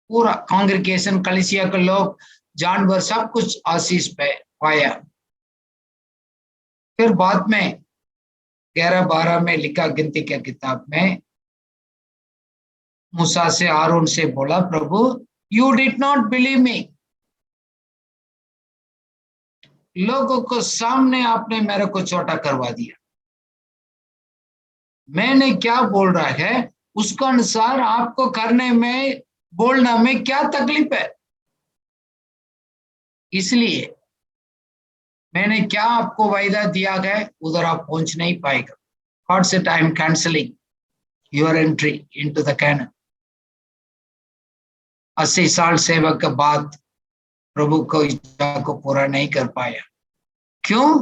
पूरा कांग्रेगेशन कलीसिया के लोग, जानवर, सब कुछ आशीष पे पाया। फिर बाद में 11-12 में लिखा गिनती के किताब में, मूसा से हारून से बोला प्रभु you did not believe me, लोगों को सामने आपने मेरे को छोटा करवा दिया, मैंने क्या बोल रहा है उसके अनुसार आपको करने में, बोलना में क्या तकलीफ है, इसलिए मैंने क्या आपको वायदा दिया गया उधर आप पहुंच नहीं पाएगा। God said I am cancelling your entry into the Canaan. 80 साल सेवा के बाद प्रभु को इच्छा को पूरा नहीं कर पाया। क्यों?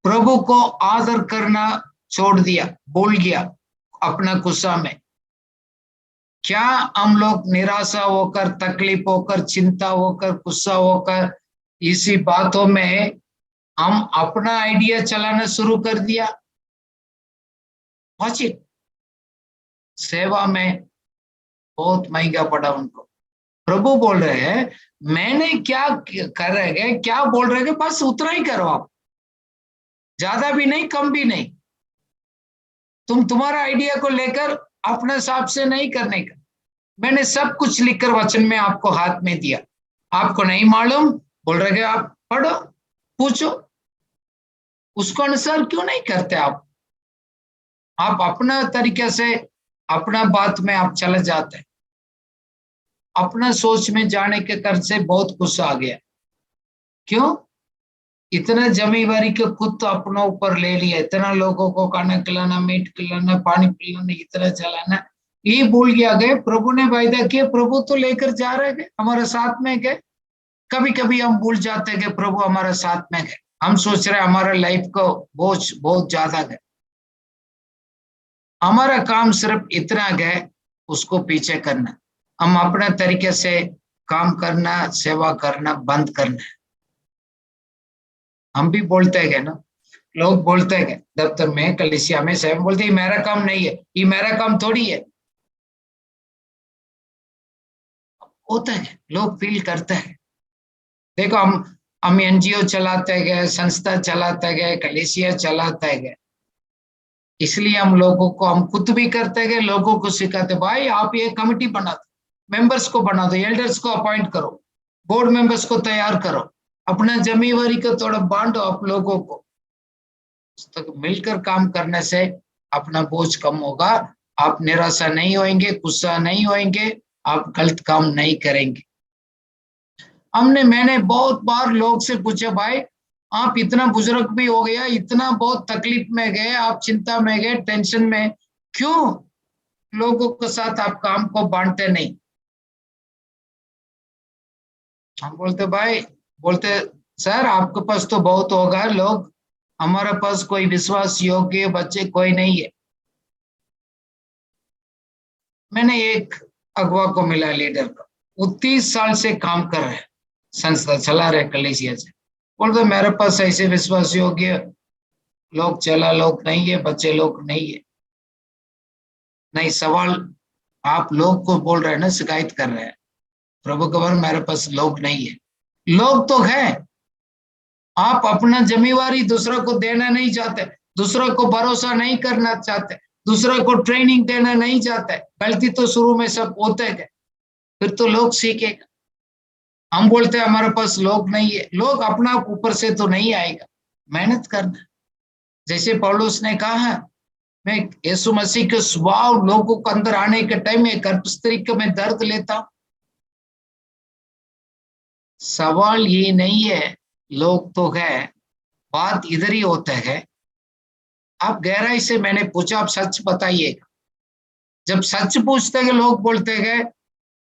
प्रभु को आदर करना छोड़ दिया, भूल गया अपना गुस्सा में। क्या हम लोग निराशा होकर, तकलीफ होकर, चिंता होकर, गुस्सा होकर इसी बातों में हम अपना आइडिया चलाना शुरू कर दिया? सेवा में बहुत महंगा पड़ा उनको। प्रभु बोल रहे हैं मैंने क्या कर रहे, क्या बोल रहे, बस उतना ही करो आप, ज्यादा भी नहीं कम भी नहीं। तुम्हारा आइडिया को लेकर अपने हिसाब से नहीं करने का। मैंने सब कुछ लिखकर वचन में आपको हाथ में दिया, आपको नहीं मालूम बोल रहे आप पढ़ो, पूछो, उसको अनुसार क्यों नहीं करते आप अपना तरीके से अपना बात में आप चले जाते हैं। अपना सोच में जाने के कर से बहुत गुस्सा आ गया। क्यों? इतना जमींदारी के खुद तो अपने ऊपर ले लिया, इतना लोगों को खाना खिलाना, मीट खिलाना, पानी पिलाना, इतना चलाना, ये भूल गया गए प्रभु ने वायदा किया, प्रभु तो लेकर जा रहे गए, हमारे साथ में गए। कभी कभी हम भूल जाते कि प्रभु हमारे साथ में गए, हम सोच रहे हमारा लाइफ को बोझ बहुत ज्यादा गए, हमारा काम सिर्फ इतना गए उसको पीछे करना, हम अपने तरीके से काम करना, सेवा करना बंद करना। हम भी बोलते हैं ना, लोग बोलते हैं दफ्तर में, कलीसिया में, सेवा बोलते हैं मेरा काम नहीं है, ये मेरा काम थोड़ी है। होता है, लोग फील करते हैं। देखो हम एनजीओ चलाते गए, संस्था चलाते गए, कलीसिया चलाते गए, इसलिए हम लोगों को, हम खुद भी करते गए, लोगों को सिखाते भाई आप ये कमेटी बना दो, मेंबर्स को बना दो, एल्डर्स को अपॉइंट करो, बोर्ड मेंबर्स को तैयार करो, अपना जमींदारी को थोड़ा बांटो आप लोगों को। तो मिलकर काम करने से अपना बोझ कम होगा, आप निराशा नहीं होंगे, गुस्सा नहीं होंगे, आप गलत काम नहीं करेंगे। मैंने बहुत बार लोग से पूछा भाई आप इतना बुजुर्ग भी हो गया, इतना बहुत तकलीफ में गए, आप चिंता में गए, टेंशन में, क्यों लोगों के साथ आप काम को बांटते नहीं? हम बोलते सर आपके पास तो बहुत होगा लोग, हमारे पास कोई विश्वास योग्य बच्चे कोई नहीं है। मैंने एक अगवा को मिला, लीडर को, वो 30 साल से काम कर रहे हैं, संस्था चला रहे कलीसिया से। बोलते मेरे पास ऐसे विश्वास योग्य लोग चला लोग नहीं है, बच्चे लोग नहीं है। नहीं, सवाल आप लोग को बोल रहे हैं ना, शिकायत कर रहे हैं प्रभु खबर मेरे पास लोग नहीं है। लोग तो है, आप अपना जिम्मेवारी दूसरों को देना नहीं चाहते, दूसरों को भरोसा नहीं करना चाहते, दूसरों को ट्रेनिंग देना नहीं चाहते। गलती तो शुरू में सब होते हैं, फिर तो लोग सीखेगा। हम बोलते हैं हमारे पास लोग नहीं है, लोग अपना ऊपर से तो नहीं आएगा, मेहनत करना। जैसे पौलुस ने कहा मैं यीशु मसीह के स्वभाव लोगों को अंदर आने के टाइम में गर्भस्त्री में दर्द लेता हूं। सवाल ये नहीं है लोग तो है, बात इधर ही होता है। आप गहराई से, मैंने पूछा आप सच बताइएगा। जब सच पूछते हैं लोग बोलते हैं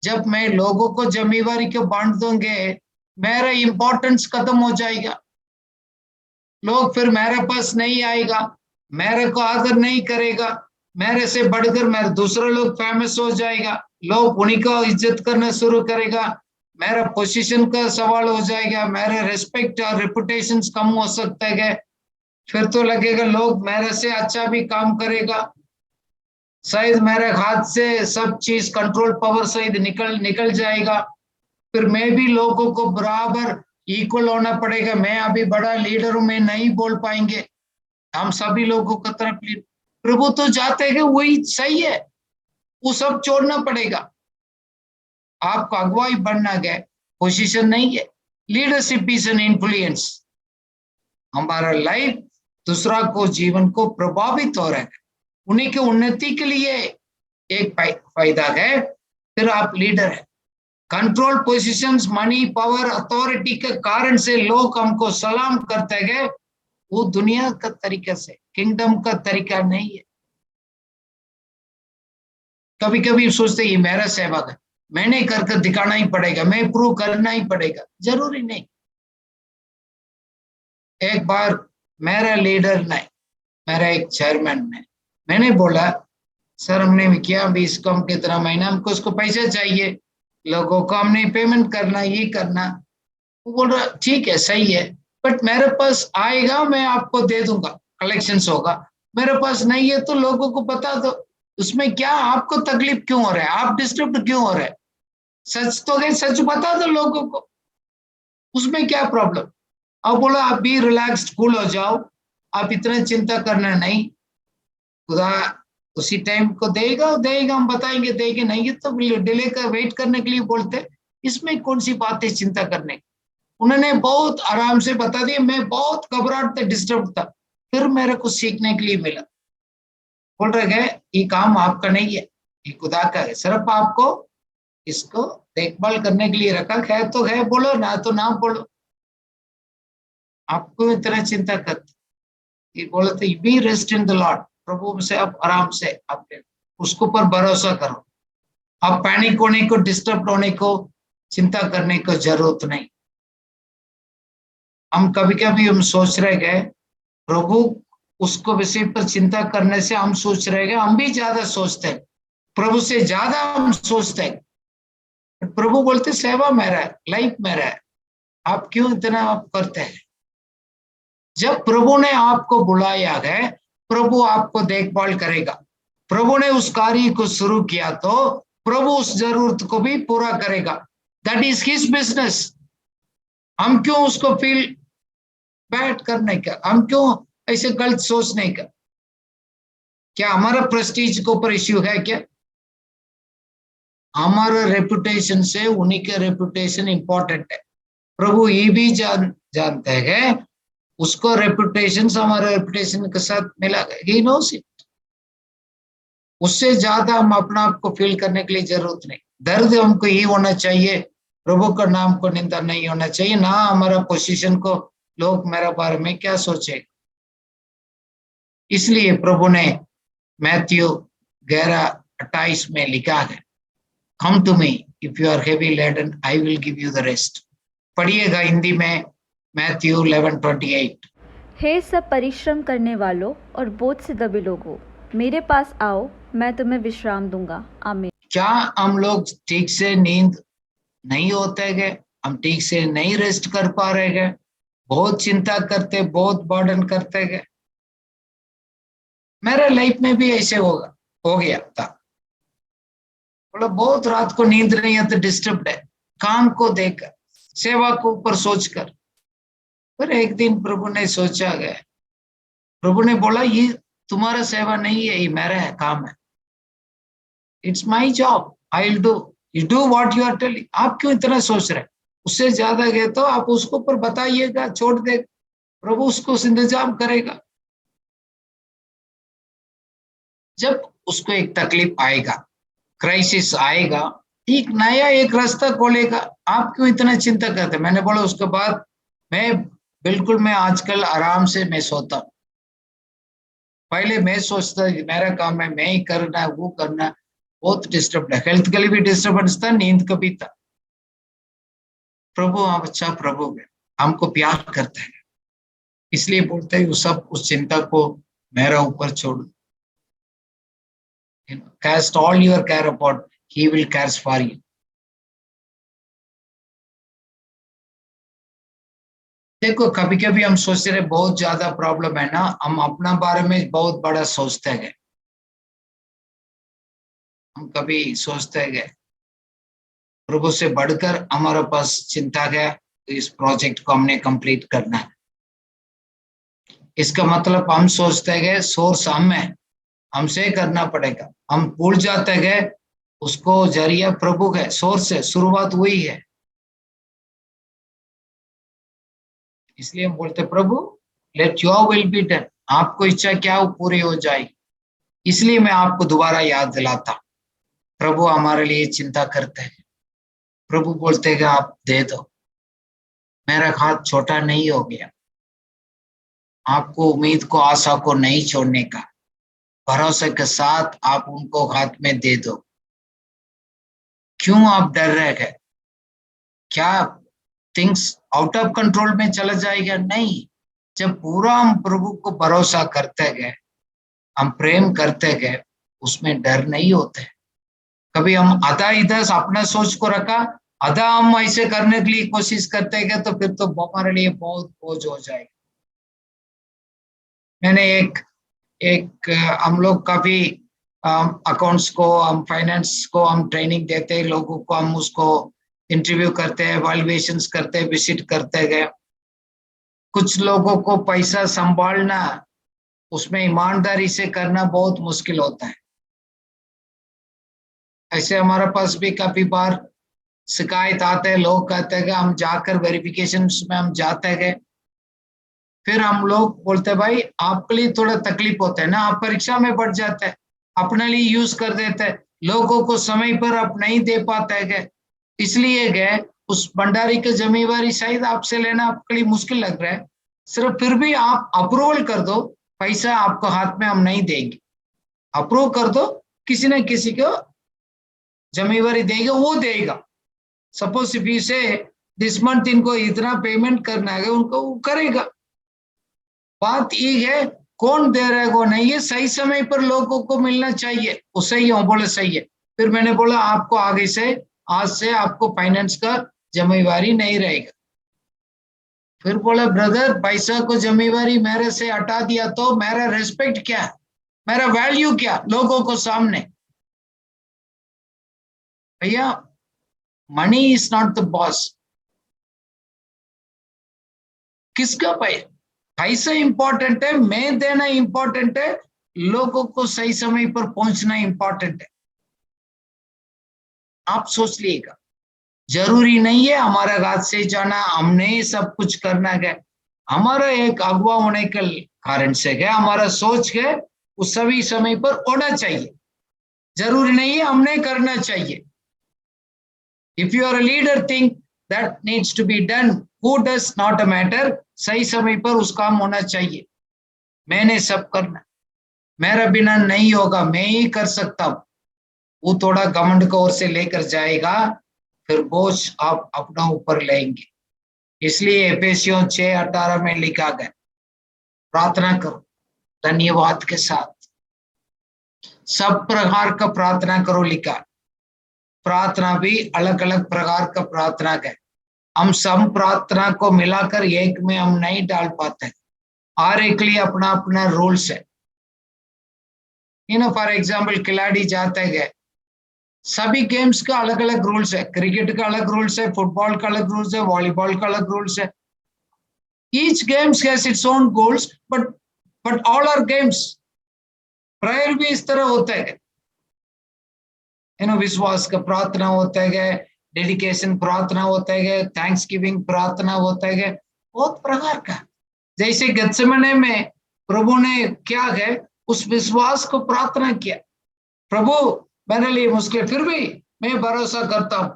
जब मैं लोगों को जिम्मेवारी को बांट दूंगे मेरा इंपॉर्टेंस खत्म हो जाएगा, लोग फिर मेरे पास नहीं आएगा, मेरे को आदर नहीं करेगा, मेरे से बढ़कर मेरे दूसरे लोग फेमस हो जाएगा, लोग उन्हीं को इज्जत करना शुरू करेगा, मेरा पोजीशन का सवाल हो जाएगा, मेरे रिस्पेक्ट और रेपुटेशन कम हो सकते हैं, फिर तो लगेगा लोग मेरे से अच्छा भी काम करेगा, शायद मेरे हाथ से सब चीज कंट्रोल पावर शायद निकल जाएगा, फिर मैं भी लोगों को बराबर इक्वल होना पड़ेगा, मैं अभी बड़ा लीडर हूं, मैं नहीं बोल पाएंगे, हम सभी लोगों की तरफ प्रभु तो जाते हैं वही सही है, वो सब छोड़ना पड़ेगा। आपको अगुवाई बनना गया पोजीशन नहीं है, लीडरशिप इज एन इन्फ्लुएंस। हमारा लाइफ दूसरा को जीवन को प्रभावित हो रहा है, उन्हीं की उन्नति के लिए एक फायदा है। फिर आप लीडर है, control positions, money, power, authority के कारण से लोग हमको सलाम करते गए, वो दुनिया का तरीका से, किंगडम का तरीका नहीं है। कभी कभी सोचते ये मेरा सेवक है, मैंने कर दिखाना ही पड़ेगा, मैं प्रूव करना ही पड़ेगा, जरूरी नहीं। एक बार मेरा लीडर ने, मेरा एक चेयरमैन ने, मैंने बोला सर हमने भी किया अभी इसको, हम कितना महीना हमको उसको पैसा चाहिए, लोगों को हमने पेमेंट करना, ये करना। वो बोल रहा ठीक है सही है, बट मेरे पास आएगा मैं आपको दे दूंगा, कलेक्शंस होगा। मेरे पास नहीं है तो लोगों को बता दो, उसमें क्या आपको तकलीफ क्यों हो रहा है, आप डिस्टर्ब क्यों हो रहे हैं? सच तो है, सच बता दो लोगों को, उसमें क्या प्रॉब्लम। अब बोला आप भी रिलैक्स्ड कूल हो जाओ, आप इतना चिंता करना नहीं, खुदा उसी टाइम को देगा देगा, हम बताएंगे देंगे, नहीं तो डिले का वेट करने के लिए बोलते, इसमें कौन सी बात है चिंता करने की। उन्होंने बहुत आराम से बता दिया, मैं बहुत घबराहट था, डिस्टर्ब था, फिर मेरे को सीखने के लिए मिला। बोल रहे गए ये काम आपका नहीं है, ये खुदा का है, सिर्फ आपको इसको देखभाल करने के लिए रखा है, तो है बोलो, ना तो ना बोलो, आपको इतना चिंता करते। ये बोले थे be rest in the lord, प्रभु से आप आराम से आप उसको पर भरोसा करो, आप पैनिक होने को, डिस्टर्ब होने को, चिंता करने को जरूरत नहीं। हम कभी कभी हम सोच रहे गए प्रभु उसको विषय पर चिंता करने से हम सोच रहे गए, हम भी ज्यादा सोचते हैं, प्रभु से ज्यादा हम सोचते हैं। प्रभु बोलते सेवा मेरा है, लाइफ मेरा है, आप क्यों इतना आप करते हैं? जब प्रभु ने आपको बुलाया है, प्रभु आपको देखभाल करेगा। प्रभु ने उस कार्य को शुरू किया तो प्रभु उस जरूरत को भी पूरा करेगा। That is his business. हम क्यों उसको फील बैड करने का, हम क्यों ऐसे गलत सोचने का? क्या हमारा प्रेस्टीज के ऊपर इश्यू है क्या? हमारा रेपुटेशन से उन्हीं के रेपुटेशन इंपॉर्टेंट है। प्रभु ये भी जानते हैं, उसको रेपुटेशन हमारे रेपुटेशन के साथ मिला, ही नोस इट। उससे ज्यादा हम अपना आप को फील करने के लिए जरूरत नहीं। दर्द हमको ये होना चाहिए, प्रभु का नाम को निंदा नहीं होना चाहिए, ना हमारा पोजीशन को लोग मेरे बारे में क्या सोचे। इसलिए प्रभु ने मैथ्यू 11:28 में लिखा है, come to me if you are heavy laden I will give you the rest. पढ़िएगा हिंदी में, मैथ्यू 11:28। हे सब परिश्रम करने वालों और बोझ से दबे लोगों, मेरे पास आओ, मैं तुम्हें विश्राम दूंगा। आमीन। क्या हम लोग ठीक से नींद नहीं होते गए, हम ठीक से नहीं रेस्ट कर पा रहे गए, बहुत चिंता करते, बहुत बर्डन करते गए। मेरे लाइफ में भी ऐसे हो गया था, मतलब बहुत रात को नींद नहीं आती, डिस्टर्ब है, काम को देखकर, सेवा को ऊपर सोचकर। फिर एक दिन प्रभु ने सोचा गया, प्रभु ने बोला ये तुम्हारा सेवा नहीं है, ये मेरा है, काम है, it's my job, I will do, you do what you are telling. आप क्यों इतना सोच रहे? उससे ज्यादा गए तो आप उसको ऊपर बताइएगा, छोड़ दे, प्रभु उसको इंतजाम करेगा। जब उसको एक तकलीफ आएगा, क्राइसिस आएगा, एक नया एक रास्ता खोलेगा, आप क्यों इतना चिंता करते? मैंने बोला उसके बाद मैं आजकल आराम से मैं सोता हूँ। पहले मैं सोचता मेरा काम है, मैं ही करना है, वो करना, बहुत डिस्टर्ब है, हेल्थ के लिए भी डिस्टर्बेंस था, नींद का भी था। प्रभु आप अच्छा प्रभु है, हमको प्यार करते हैं, इसलिए बोलते हैं सब उस चिंता को मेरा ऊपर छोड़, cast all your care upon, he will cares for you। देखो कभी कभी हम सोचते रहे बहुत ज्यादा प्रॉब्लम है ना, हम अपना बारे में बहुत बड़ा सोचते हैं, हम कभी सोचते हैं प्रभु से बढ़कर हमारे पास चिंता है, तो इस प्रोजेक्ट को हमने कंप्लीट करना है। इसका मतलब हम सोचते हैं सोर्स हम है, हमसे करना पड़ेगा, हम भूल जाते हैं उसको जरिया प्रभु है, सोर्स है, शुरुआत हुई है। इसलिए हम बोलते प्रभु let your will be done, आपको इच्छा क्या हो पूरी हो जाए। इसलिए मैं आपको दोबारा याद दिलाता, प्रभु हमारे लिए चिंता करते हैं, प्रभु बोलते हैं आप दे दो, मेरा हाथ छोटा नहीं हो गया। आपको उम्मीद को, आशा को नहीं छोड़ने का, भरोसे के साथ आप उनको हाथ में दे दो। क्यों आप डर रहे हैं? क्या थिंग्स आउट ऑफ कंट्रोल में चला जाएगा? नहीं। जब पूरा हम प्रभु को भरोसा करते गए, हम प्रेम करते गए, उसमें डर नहीं होते। कभी हम आधा इधर अपना सोच को रखा, आधा हम ऐसे करने के लिए कोशिश करते गए, तो फिर तो हमारे लिए बहुत बोझ हो जाएगा। मैंने एक एक हम लोग काफी अकाउंट्स को, हम फाइनेंस को हम ट्रेनिंग देते हैं लोगों को, हम उसको इंटरव्यू करते हैं, वैल्यूएशंस करते हैं, विजिट करते गए। कुछ लोगों को पैसा संभालना, उसमें ईमानदारी से करना बहुत मुश्किल होता है। ऐसे हमारे पास भी काफी बार शिकायत आते हैं, लोग कहते हैं कि हम जाकर वेरिफिकेशन में हम जाते गए, फिर हम लोग बोलते हैं भाई आपके लिए थोड़ा तकलीफ होता है ना, आप परीक्षा में बढ़ जाते हैं, अपने लिए यूज कर देते हैं, लोगों को समय पर आप नहीं दे पाते गए, इसलिए गए उस भंडारी की जिम्मेवारी शायद आपसे लेना आपके लिए मुश्किल लग रहा है। सिर्फ फिर भी आप अप्रूवल कर दो, पैसा आपको हाथ में हम नहीं देंगे, अप्रूव कर दो, किसी न किसी को जिम्मेवारी देगा, वो देगा। सपोज इफ यू से दिस मंथ इनको इतना पेमेंट करना है, उनको वो करेगा। बात ये है कौन दे रहा है वो नहीं है, सही समय पर लोगों को मिलना चाहिए। वो सही है, बोले सही है। फिर मैंने बोला आपको आगे से, आज से आपको फाइनेंस का जिम्मेवारी नहीं रहेगा। फिर बोला ब्रदर पैसा को जिम्मेवारी मेरे से हटा दिया तो मेरा रिस्पेक्ट क्या, मेरा वैल्यू क्या लोगों को सामने? भैया money is not the boss. किसका पैसा इंपॉर्टेंट है, मैं देना इंपॉर्टेंट है, लोगों को सही समय पर पहुंचना इंपॉर्टेंट है। आप सोच लीजिएगा, जरूरी नहीं है हमारा हाथ से जाना, हमने सब कुछ करना है। हमारा एक अगवा होने के कारण से है, हमारा सोच है उस सभी समय पर होना चाहिए, जरूरी नहीं है हमने करना चाहिए। If you are a leader think that needs to be done, who does not a matter, सही समय पर उस काम होना चाहिए। मैंने सब करना, मेरा बिना नहीं होगा, मैं ही कर सकता हूं, वो थोड़ा घमंड को ओर से लेकर जाएगा, फिर बोझ आप अपना ऊपर लेंगे। इसलिए एफेसियों 6:18 में लिखा गया प्रार्थना करो धन्यवाद के साथ, सब प्रकार का प्रार्थना करो लिखा। प्रार्थना भी अलग अलग प्रकार का प्रार्थना है, हम सब प्रार्थना को मिलाकर एक में हम नहीं डाल पाते, हर एक लिए अपना अपना रूल्स है। फॉर एग्जाम्पल खिलाड़ी जाते गए, सभी गेम्स का अलग अलग रूल्स है, क्रिकेट का अलग रूल्स है, फुटबॉल का अलग रूल्स है, वॉलीबॉल का अलग रूल्स है। Each games has its own goals, but all are games. Prayer भी इस तरह होता है, विश्वास का प्रार्थना होता है, डेडिकेशन प्रार्थना होता है, थैंक्स गिविंग प्रार्थना होता है, बहुत प्रकार का। जैसे गत्सेमने में प्रभु ने क्या है, उस विश्वास को प्रार्थना किया, प्रभु मेरे लिए मुश्किल, फिर भी मैं भरोसा करता हूं,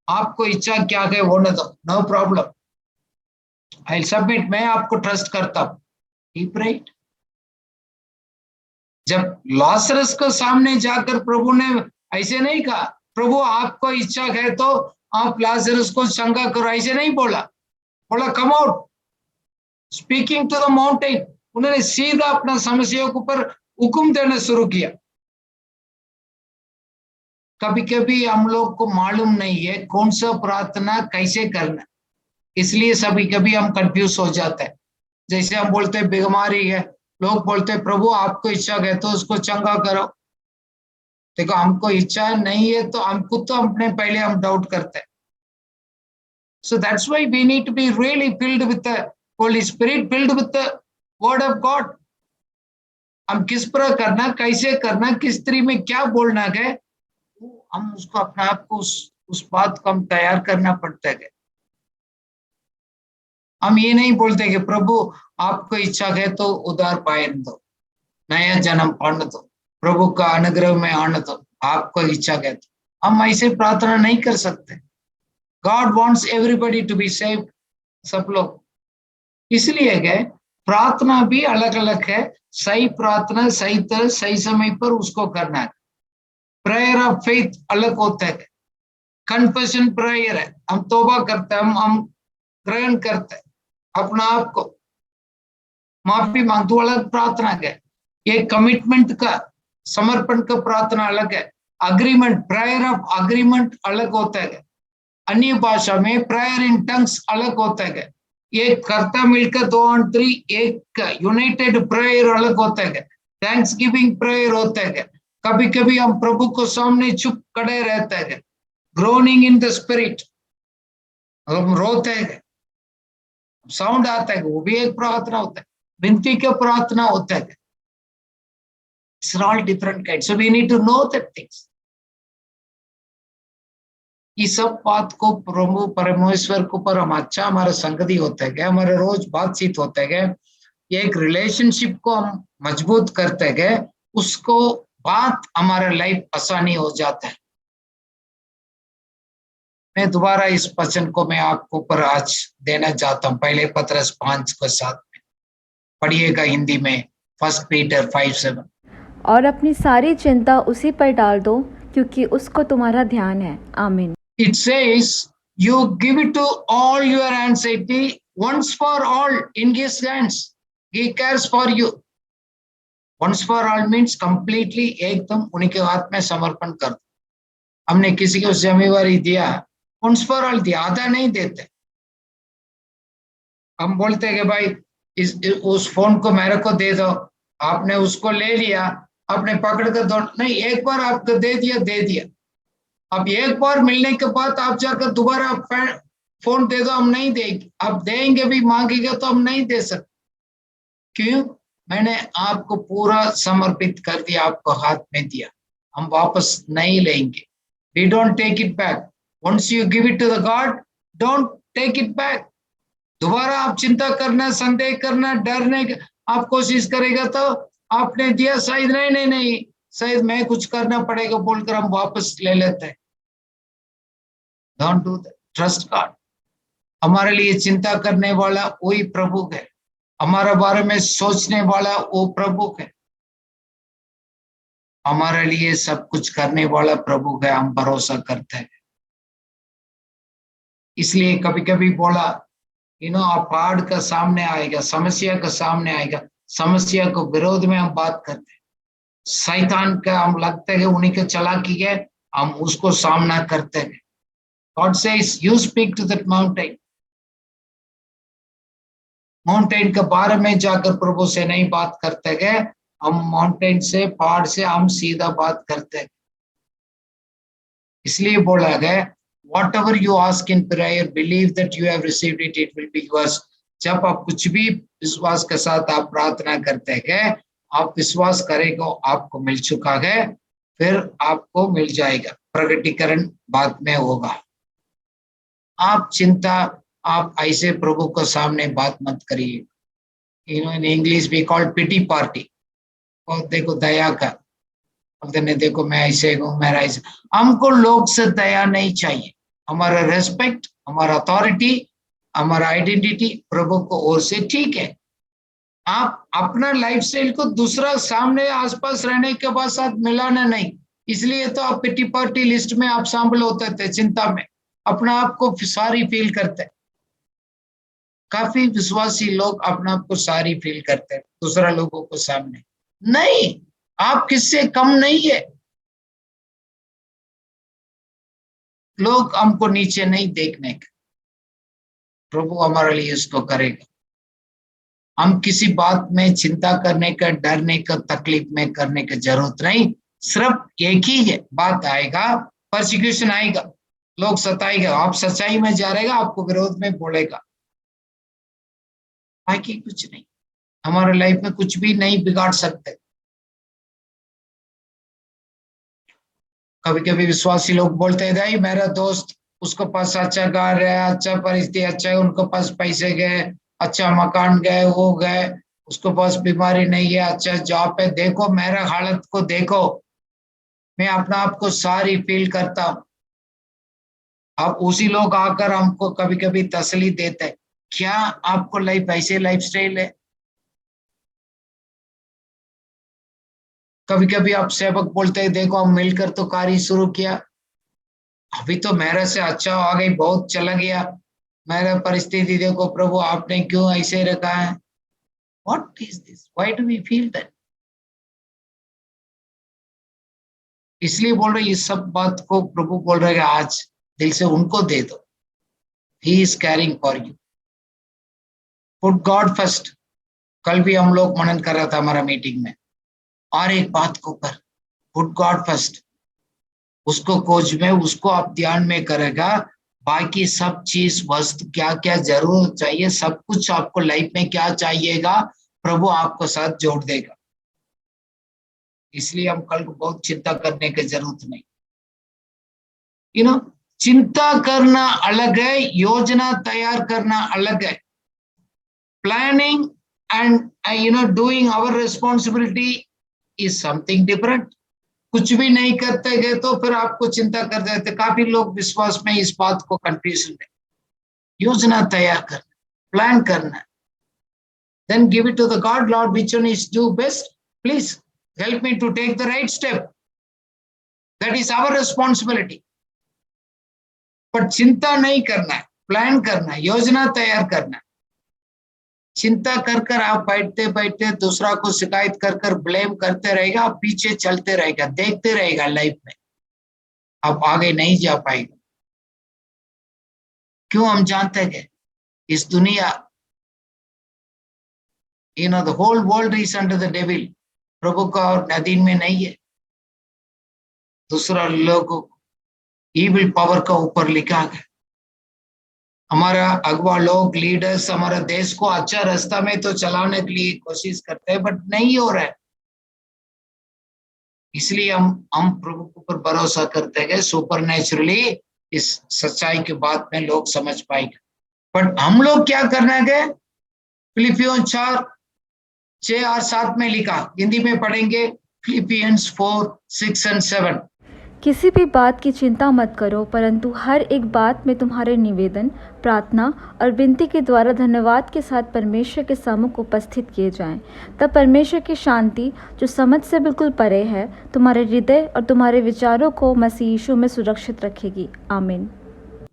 आपको इच्छा क्या है वो न दो, नो प्रॉब्लम, आई सबमिट, मैं आपको ट्रस्ट करता हूं। ही प्रेड। जब लाजरस को सामने जाकर प्रभु ने ऐसे नहीं कहा, प्रभु आपको इच्छा है तो आप लाजरस को चंगा करो, ऐसे नहीं बोला, बोला come out, speaking to the mountain. उन्होंने सीधा अपना समस्या के ऊपर हुक्म देना शुरू किया। कभी कभी हम लोग को मालूम नहीं है कौन सा प्रार्थना कैसे करना, इसलिए सभी कभी हम कंफ्यूज हो जाते हैं। जैसे हम बोलते हैं बीमारी है, लोग बोलते हैं प्रभु आपको इच्छा है तो उसको चंगा करो। देखो हमको इच्छा नहीं है तो हमको तो अपने पहले हम डाउट करते हैं। So that's why we need to be really filled with the Holy Spirit, filled with the Word of God. हम किस पर करना, कैसे करना, किस तरीके में क्या बोलना है, हम उसको अपने आप को उस बात को हम तैयार करना पड़ता है। हम ये नहीं बोलते कि प्रभु आपको इच्छा है तो उधार पायन दो, नया जन्म पाने दो, प्रभु का अनुग्रह में आने दो, आपको इच्छा है तो। हम ऐसे प्रार्थना नहीं कर सकते। God wants everybody to be saved, सब लोग। इसलिए गए प्रार्थना भी अलग अलग है, सही प्रार्थना सही तरह सही समय पर उसको करना है। प्रेयर ऑफ फेथ अलग होता है, कन्फेशन प्रेयर है, हम तौबा करते हैं, हम ग्रहण करते हैं, अपना आप को माफी मांगते, अलग प्रार्थना है। ये कमिटमेंट का, समर्पण का प्रार्थना अलग है। अग्रीमेंट, प्रेयर ऑफ अग्रीमेंट अलग होता है। अन्य भाषा में प्रेयर इन टंग्स अलग होता है। एक करता मिलकर 2 और 3, एक यूनाइटेड प्रेयर अलग होता है। थैंक्स गिविंग प्रेयर होता है। कभी कभी हम प्रभु को सामने चुप खड़े रहते हैं, ग्रोनिंग इन द स्पिरिट, हम रोते हैं, साउंड आता है, वो भी एक प्रार्थना होता है, विनती का प्रार्थना होता है। It's all different kinds, so we need to know that things. ये सब बात को प्रभु परमेश्वर को पर हम अच्छा हमारा संगति होता है, हमारे रोज बातचीत होता है, एक रिलेशनशिप को हम मजबूत करते हैं, उसको बात हमारा लाइफ आसानी हो जाता है। मैं दोबारा इस वचन को मैं आपको पर आज देना चाहता हूँ, पहले पत्रस 5:7 में पढ़िएगा हिंदी में, 1 पीटर 5:7। और अपनी सारी चिंता उसी पर डाल दो, क्योंकि उसको तुम्हारा ध्यान है। आमीन। It says, you give it to all your anxiety once for all in his hands. He cares for you. Once for all means completely, एकदम उनके हाथ में समर्पण कर दो। हमने किसी को जिम्मेवारी दिया, once for all दिया, आधा नहीं देते। हम बोलते हैं कि भाई उस फोन को मेरे को दे दो, आपने उसको ले लिया, आपने पकड़ कर दो, नहीं, एक बार आपको दे दिया। अब एक बार मिलने के बाद आप जाकर दोबारा फोन दे दो, हम नहीं देंगे। आप देंगे भी, मांगेंगे तो हम नहीं दे सकते। क्यों? मैंने आपको पूरा समर्पित कर दिया, आपको हाथ में दिया, हम वापस नहीं लेंगे। We don't take it back. Once you give it to the God, don't take it back. दोबारा आप चिंता करना, संदेह करना, डरने आप कोशिश करेगा तो आपने दिया, शायद नहीं, शायद मैं कुछ करना पड़ेगा बोलकर हम वापस ले लेते हैं। Don't do that. Trust God. हमारे लिए चिंता करने वाला वही प्रभु है, हमारे बारे में सोचने वाला वो प्रभु है, हमारे लिए सब कुछ करने वाला प्रभु है, हम भरोसा करते हैं। इसलिए कभी कभी बोला, आप पहाड़ का सामने आएगा, समस्या का सामने आएगा, समस्या को विरोध में हम बात करते हैं, शैतान का हम लगता है उन्हीं के चालाकी है, हम उसको सामना करते हैं। God says, you speak to that mountain. Mountain के बारे में जाकर प्रभु से नहीं बात करते हैं, हम माउंटेन से, पहाड़ से हम सीधा बात करते हैं। इसलिए बोला गया, whatever you ask in prayer, believe that you have received it, it will be yours. जब आप कुछ भी विश्वास के साथ आप प्रार्थना करते हैं, आप विश्वास करेंगे आपको मिल चुका है, फिर आपको मिल जाएगा, प्रकटीकरण बाद में होगा। आप चिंता, आप ऐसे प्रभु को सामने बात मत करिए। In English we call pity party, और देखो दया का, देखो मैं ऐसे हूँ, मेरा ऐसे। हमको लोग से दया नहीं चाहिए, हमारा रेस्पेक्ट, हमारा अथॉरिटी, हमारा आइडेंटिटी प्रभु को ओर से ठीक है। आप अपना लाइफ स्टाइल को दूसरा सामने आसपास रहने के बाद साथ मिलाना नहीं, इसलिए तो आप पिटी पार्टी लिस्ट में आप शामिल होते थे, चिंता में अपना आप को सारी फील करते हैं। काफी विश्वासी लोग अपना आप को सारी फील करते हैं दूसरा लोगों को सामने। नहीं, आप किससे कम नहीं है। लोग हमको नीचे नहीं देखने का, प्रभु हमारे लिए इसको करेगा। हम किसी बात में चिंता करने का, डरने का, तकलीफ में करने की जरूरत नहीं। सिर्फ एक ही है बात आएगा, परसिक्यूशन आएगा, लोग सताएगा, आप सच्चाई में जा रहेगा, आपको विरोध में बोलेगा, बाकी कुछ नहीं। हमारे लाइफ में कुछ भी नहीं बिगाड़ सकते। कभी कभी विश्वासी लोग बोलते हैं, भाई मेरा दोस्त, उसके पास अच्छा घर है, अच्छा परिस्थिति, अच्छा है, उनके पास पैसे गए, अच्छा मकान गए, वो गए, उसके पास बीमारी नहीं है, अच्छा जॉब है, देखो मेरा हालत को देखो, मैं अपना आप को सारी फील करता हूँ। अब उसी लोग आकर हमको कभी कभी तसल्ली देते हैं, क्या आपको लाइफ ऐसे लाइफस्टाइल है? कभी कभी आप सेवक बोलते हैं, देखो हम मिलकर तो कार्य शुरू किया, अभी तो मेरे से अच्छा आ गई, बहुत चला गया, मेरा परिस्थिति देखो प्रभु आपने क्यों ऐसे रखा है। What is this, why do we feel that? इसलिए बोल रहे इस सब बात को प्रभु बोल रहे हैं आज दिल से उनको दे दो। He is carrying for you. Put God first. कल भी हम लोग मनन कर रहा था हमारा मीटिंग में, और एक बात को कर, पुट गॉड फर्स्ट। उसको खोज में, उसको आप ध्यान में करेगा, बाकी सब चीज वस्तु क्या क्या जरूरत चाहिए, सब कुछ आपको लाइफ में क्या चाहिएगा प्रभु आपको साथ जोड़ देगा। इसलिए हम कल को बहुत चिंता करने की जरूरत नहीं। चिंता करना अलग है, योजना तैयार करना अलग है। Planning and doing our responsibility is something different. कुछ भी नहीं करते गए तो फिर आपको चिंता कर देते। काफी लोग विश्वास में इस बात को कंफ्यूजन है। योजना तैयार करना, प्लान करना, then give it to the God, Lord, which one is do best? Please help me to take the right step. That is our responsibility. पर चिंता नहीं करना है, प्लान करना है, योजना तैयार करना है। चिंता कर कर आप बैठते बैठते दूसरा को शिकायत कर कर ब्लेम करते रहेगा, आप पीछे चलते रहेगा, देखते रहेगा लाइफ में, आप आगे नहीं जा पाएगा। क्यों? हम जानते हैं इस दुनिया, the whole world is under the devil. प्रभु का और अधीन में नहीं है। दूसरा लोगों इविल पावर का ऊपर लिखा है। हमारा अगवा लोग, लीडर्स हमारा देश को अच्छा रास्ता में तो चलाने के लिए कोशिश करते हैं, बट नहीं हो रहा है। इसलिए हम प्रभु के ऊपर भरोसा करते हैं, सुपर नेचुरली इस सच्चाई की बात में लोग समझ पाएंगे। बट हम लोग क्या करना है? फिलिपियंस 4:6 और 7 में लिखा, हिंदी में पढ़ेंगे, फिलिपियंस 4:6 and 7। किसी भी बात की चिंता मत करो, परंतु हर एक बात में तुम्हारे निवेदन, प्रार्थना और विनती के द्वारा धन्यवाद के साथ परमेश्वर के सम्मुख उपस्थित किए जाएं। तब परमेश्वर की शांति, जो समझ से बिल्कुल परे है, तुम्हारे हृदय और तुम्हारे विचारों को मसीह यीशु में सुरक्षित रखेगी। आमीन।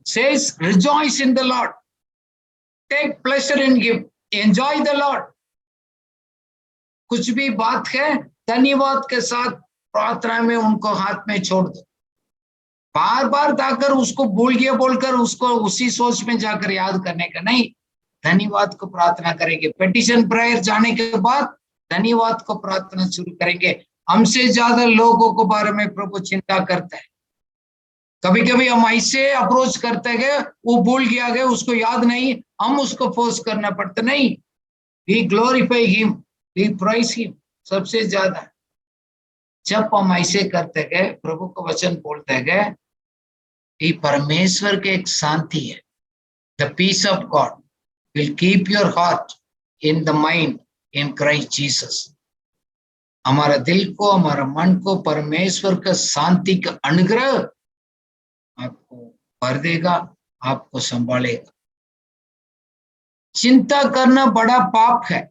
Says, rejoice in the Lord. Take pleasure in Him. Enjoy the Lord. कुछ भी बात है, धन्यवाद के साथ प्रार्थना में उनको हाथ में छोड़ दो। बार बार जाकर उसको भूल गया बोलकर उसको उसी सोच में जाकर याद करने का नहीं, धन्यवाद को प्रार्थना करेंगे। पेटिशन प्रेयर जाने के बाद धन्यवाद को प्रार्थना शुरू करेंगे। हमसे ज्यादा लोगों के बारे में प्रभु चिंता करता है। कभी कभी हम ऐसे अप्रोच करते गए, वो भूल गया गया, उसको याद नहीं, हम उसको फोर्स करना पड़ता नहीं। We glorify him, we praise him. सबसे ज्यादा जब हम ऐसे करते गए, प्रभु को वचन बोलते गए, ये परमेश्वर के एक शांति है। The peace of God will keep your heart in the mind in Christ Jesus. हमारा दिल को, हमारा मन को परमेश्वर का शांति का अनुग्रह आपको भर देगा, आपको संभालेगा। चिंता करना बड़ा पाप है,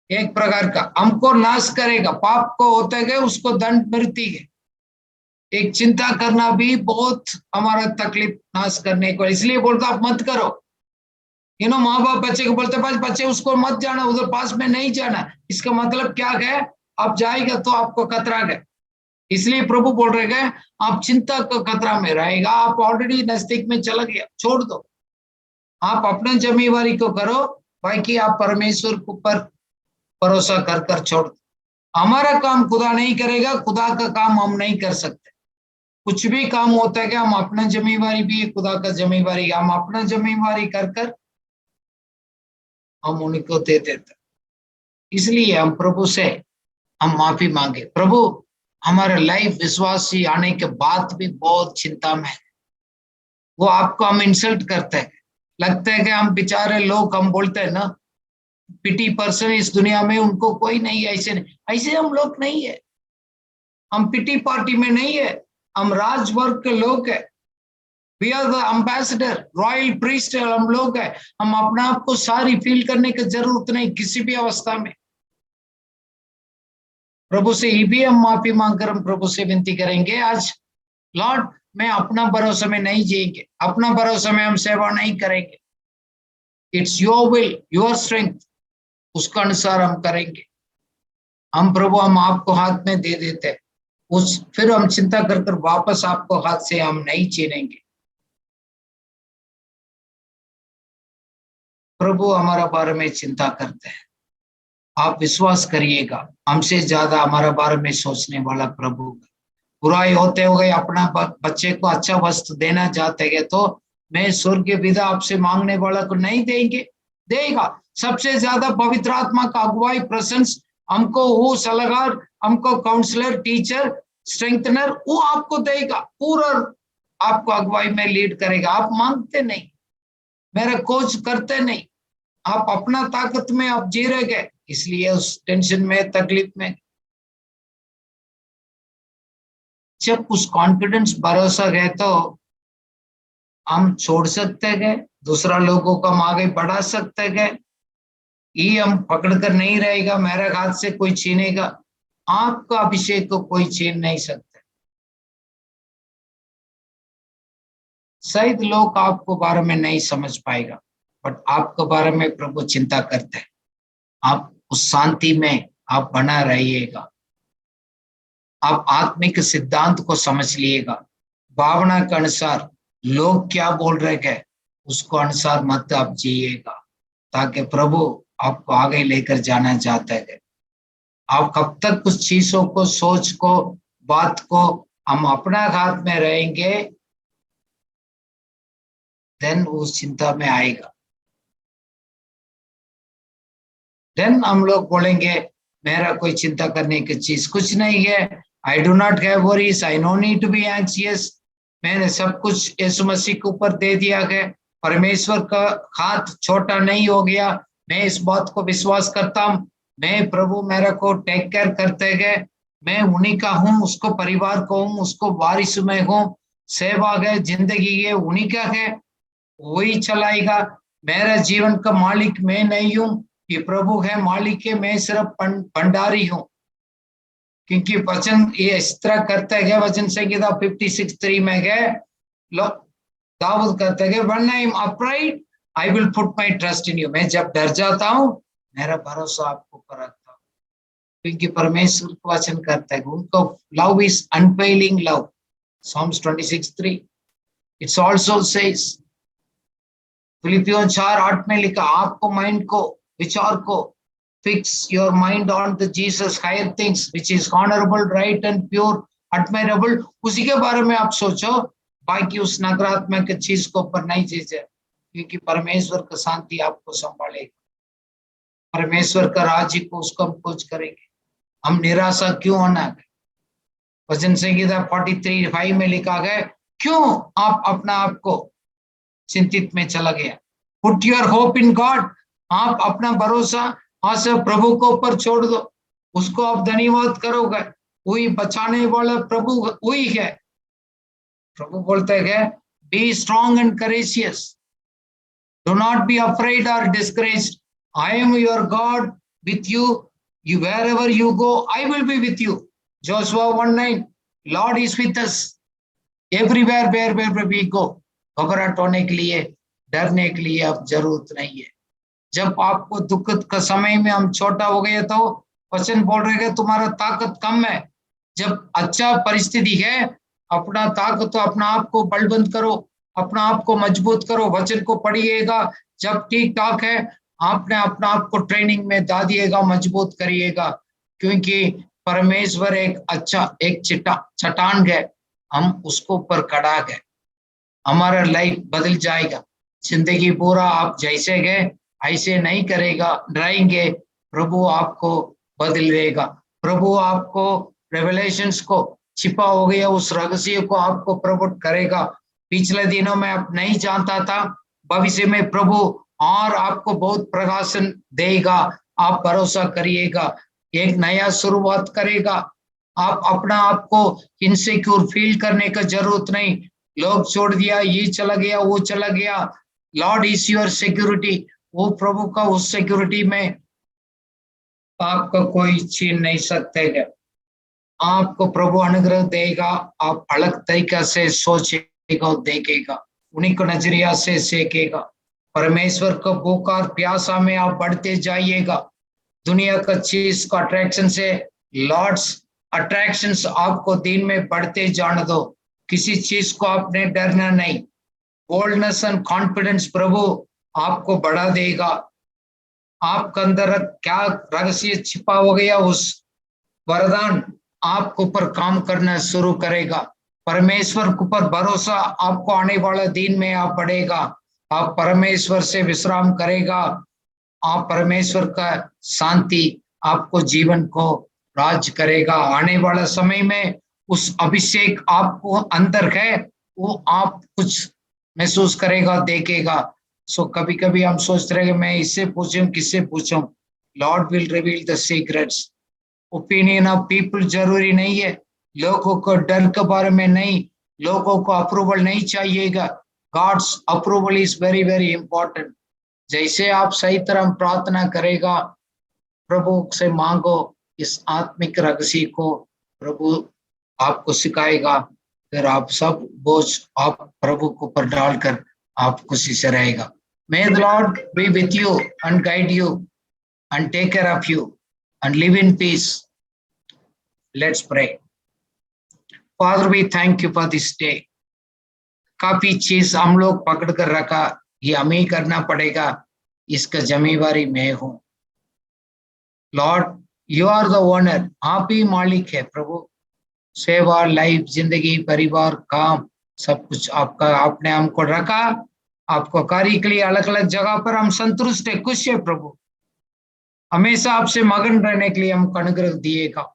एक प्रकार का, हमको नाश करेगा। पाप को होते गए उसको दंड मिलती है। एक चिंता करना भी बहुत हमारा तकलीफ नाश करने को, इसलिए बोलता आप मत करो। माँ बाप बच्चे को बोलते पास बच्चे उसको मत जाना, उधर पास में नहीं जाना। इसका मतलब क्या है? आप जाएगा तो आपको खतरा है। इसलिए प्रभु बोल रहे हैं आप चिंता का खतरा में रहेगा, आप ऑलरेडी नजदीक में चला गया, छोड़ दो। आप अपना जिम्मेवारी को करो, बाकी आप परमेश्वर के ऊपर भरोसा कर कर छोड़ दो। हमारा काम खुदा नहीं करेगा, खुदा का काम हम नहीं कर सकते। कुछ भी काम होता है कि हम अपना जिम्मेवारी भी है, खुदा का जिम्मेवारी, हम अपना जिम्मेवारी कर कर हम उनको दे देते। इसलिए हम प्रभु से हम माफी मांगे। प्रभु हमारा लाइफ विश्वासी आने के बाद भी बहुत चिंता में है। वो आपको हम इंसल्ट करते हैं, लगता है कि हम बेचारे लोग, हम बोलते हैं ना पिटी पर्सन इस दुनिया में, उनको कोई नहीं है। ऐसे नहीं, ऐसे हम लोग नहीं है। हम पिटी पार्टी में नहीं है, हम राजवर्ग के लोग है। We are the ambassador, royal priest हम लोग है। हम अपने आप को सारी फील करने की जरूरत नहीं किसी भी अवस्था में। प्रभु से ही भी हम माफी मांगकर हम प्रभु से विनती करेंगे आज, लॉर्ड मैं अपना भरोसा में नहीं जिएंगे, अपना भरोसा में हम सेवा नहीं करेंगे। It's your will, your strength, उसका अनुसार हम करेंगे। हम प्रभु हम आपको हाथ में दे देते हैं, फिर हम चिंता कर कर वापस आपको हाथ से हम नहीं छीनेंगे। प्रभु हमारा बारे में चिंता करते हैं। आप विश्वास करिएगा, हमसे ज्यादा हमारा बारे में सोचने वाला प्रभु। बुराई होते हुए अपना बच्चे को अच्छा वस्त्र देना चाहते हैं तो मैं स्वर्ग पिता आपसे मांगने वाला को नहीं देगा। सबसे ज्यादा पवित्र आत्मा का अगुवाई प्रेजेंस हमको, वो सलाहकार, हमको काउंसलर, टीचर, स्ट्रेंथनर, वो आपको देगा, पूरा आपको अगुवाई में लीड करेगा। आप मांगते नहीं, मेरा कोच करते नहीं, आप अपना ताकत में आप जी रहे गए, इसलिए उस टेंशन में, तकलीफ में। जब उस कॉन्फिडेंस भरोसा गए तो हम छोड़ सकते गए, दूसरा लोगों को हम आगे बढ़ा सकते गए। ये हम पकड़ कर नहीं रहेगा, मेरे हाथ से कोई छीनेगा, आपका अभिषेक को कोई छीन नहीं सकता। शायद लोग आपको बारे में नहीं समझ पाएगा, बट आपके बारे में प्रभु चिंता करते हैं। आप उस शांति में आप बना रहिएगा। आप आत्मिक सिद्धांत को समझ लिएगा, भावना के अनुसार लोग क्या बोल रहे हैं उसको अनुसार मत आप जिएगा, ताकि प्रभु आपको आगे लेकर जाना चाहते हैं। आप कब तक कुछ चीजों को, सोच को, बात को हम अपना हाथ में रहेंगे, देन उस चिंता में आएगा। देन हम लोग बोलेंगे मेरा कोई चिंता करने की चीज कुछ नहीं है। I do not have worries, I no need to be anxious. मैंने सब कुछ यीशु मसीह के ऊपर दे दिया है। परमेश्वर का हाथ छोटा नहीं हो गया। मैं इस बात को विश्वास करता हूँ। मैं प्रभु मेरा को टेक केयर करते गए, मैं उन्हीं का हूँ, उसको परिवार को हूँ, उसको वारिस में हूँ। सेवा है, जिंदगी है, उन्हीं का है, वही चलाएगा। मेरा जीवन का मालिक मैं नहीं हूँ, ये प्रभु है मालिक है, मैं सिर्फ भंडारी हूँ। क्योंकि वचन ये इस तरह करते गए, वचन संहिता 56:3 में गए, दाऊद कहते गए, when I am upright I will put my trust in you. मैं जब डर जाता हूँ मेरा भरोसा आपको पर रखता हूँ, क्योंकि परमेश्वर को वचन करता है उनको love is unfailing love. Psalms 26:3 it's also says, फिलिपियों 4:8 में लिखा, आपको माइंड को, विचार को, fix your mind on the Jesus higher things which is honorable, right and pure, admirable। उसी के बारे में आप सोचो, बाकी उस नकारात्मक चीज को ऊपर नहीं चीजे, क्योंकि परमेश्वर का शांति आपको संभालेगा। परमेश्वर का राज्य को उसको हम खोज करेंगे। हम निराशा क्यों होना है? वचन संहिता 43:5 में लिखा गया, क्यों आप अपना आप को चिंतित में चला गया। Put your hope in God, आप अपना भरोसा आशा प्रभु को ऊपर छोड़ दो, उसको आप धन्यवाद करोगे, वही बचाने वाला प्रभु वही है। प्रभु बोलते हैं, be strong and courageous, do not be afraid और discouraged, I am your God with you, you wherever you go I will be with you। Joshua 1:9, Lord is with us everywhere wherever we go। घबराहट होने के लिए, डरने के लिए अब जरूरत नहीं है। जब आपको दुख का समय में हम छोटा हो गए तो वचन बोल रहे हैं तुम्हारा ताकत कम है। जब अच्छा परिस्थिति है, अपना ताकत तो अपना आप को बलबंद करो, अपना आप को मजबूत करो, वचन को पढ़िएगा। जब ठीक ठाक है, आपने अपना आप को ट्रेनिंग में डालिएगा, मजबूत करिएगा, क्योंकि परमेश्वर एक अच्छा एक चट्टान है, हम उसको ऊपर खड़ा है, हमारा लाइफ बदल जाएगा। जिंदगी पूरा आप जैसे गए ऐसे नहीं करेगा, डराएंगे, प्रभु आपको बदल देगा। प्रभु आपको रेवलेशंस को, छिपा हो गया उस रहस्य को आपको प्रकट करेगा। पिछले दिनों में आप नहीं जानता था, भविष्य में प्रभु और आपको बहुत प्रकाशन देगा। आप भरोसा करिएगा, एक नया शुरुआत करेगा। आप अपना आप को इनसिक्योर फील करने का जरूरत नहीं, लोग छोड़ दिया, ये चला गया, वो चला गया। लॉर्ड इज योर सिक्योरिटी, वो प्रभु का उस सिक्योरिटी में आपका कोई छीन नहीं सकते है। आपको प्रभु अनुग्रह देगा, आप अलग तरीका से सोचेगा और देखेगा, उन्हीं को नजरिया से सेकेगा। परमेश्वर को भूख और प्यासा में आप बढ़ते जाइएगा। दुनिया का चीज का अट्रैक्शन से लॉर्ड्स अट्रैक्शंस आपको दिन में बढ़ते जाने दो। किसी चीज को आपने डरना नहीं। बोल्डनेस एंड कॉन्फिडेंस प्रभु आपको बढ़ा देगा। आपके अंदर क्या रहस्य छिपा हो गया, उस वरदान आपके ऊपर काम करना शुरू करेगा। परमेश्वर के ऊपर भरोसा आपको आने वाले दिन में आप बढ़ेगा। आप परमेश्वर से विश्राम करेगा। आप परमेश्वर का शांति आपको जीवन को राज करेगा। आने वाला समय में उस अभिषेक आपको अंदर है, वो आप कुछ महसूस करेगा, देखेगा। सो कभी कभी हम सोचते रहे मैं इससे पूछूं किससे पूछूं। Lord will reveal the secrets. Opinion of people जरूरी नहीं है। लोगों को डर के बारे में नहीं, लोगों को अप्रूवल नहीं चाहिएगा। God's approval is very very important. जैसे आप सही तरह प्रार्थना करेगा, प्रभु से मांगो, इस आत्मिक रहस्य को प्रभु आपको सिखाएगा। फिर आप सब बोझ आप प्रभु को ऊपर डालकर आप खुशी से रहेगा। May the Lord be with you and guide you and take care of you and live in peace. Let's pray. Father, we thank you for this day. काफी चीज हम लोग पकड़ कर रखा, ये हमें ही करना पड़ेगा, इसका जिम्मेवारी मैं हूं। Lord, you are the owner, आप ही मालिक है प्रभु। सेवा, लाइफ, जिंदगी, परिवार, काम, सब कुछ आपका, आपने हमको रखा। आपको कार्य के लिए अलग अलग जगह पर हम संतुष्ट है, खुश है प्रभु। हमेशा आपसे मगन रहने के लिए हमको अनुग्रह दिएगा।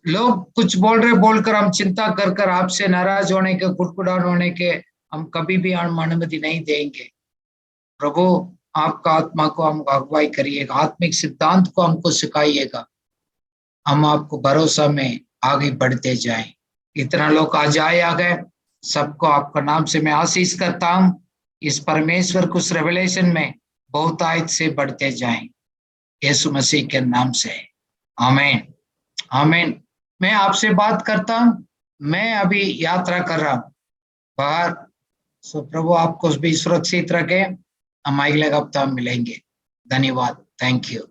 लोग कुछ बोल रहे बोलकर हम चिंता कर कर आपसे नाराज होने के, कुटकुटान होने के हम कभी भी हम अनुमति नहीं देंगे। प्रभु, आपका आत्मा को हम अगुवाई करिएगा, आत्मिक सिद्धांत को हमको सिखाइएगा। हम आपको भरोसा में आगे बढ़ते जाएं। इतना लोग आज आ गए, सबको आपका नाम से मैं आशीष करता हूं। इस परमेश्वर को उस रेवलेशन में बहुत आयत से बढ़ते जाएं, यीशु मसीह के नाम से, आमीन आमीन। मैं आपसे बात करता हूं, मैं अभी यात्रा कर रहा हूं बाहर। सो प्रभु आपको भी सुरक्षित रखे। हम अगले हफ्ता मिलेंगे। धन्यवाद, थैंक यू।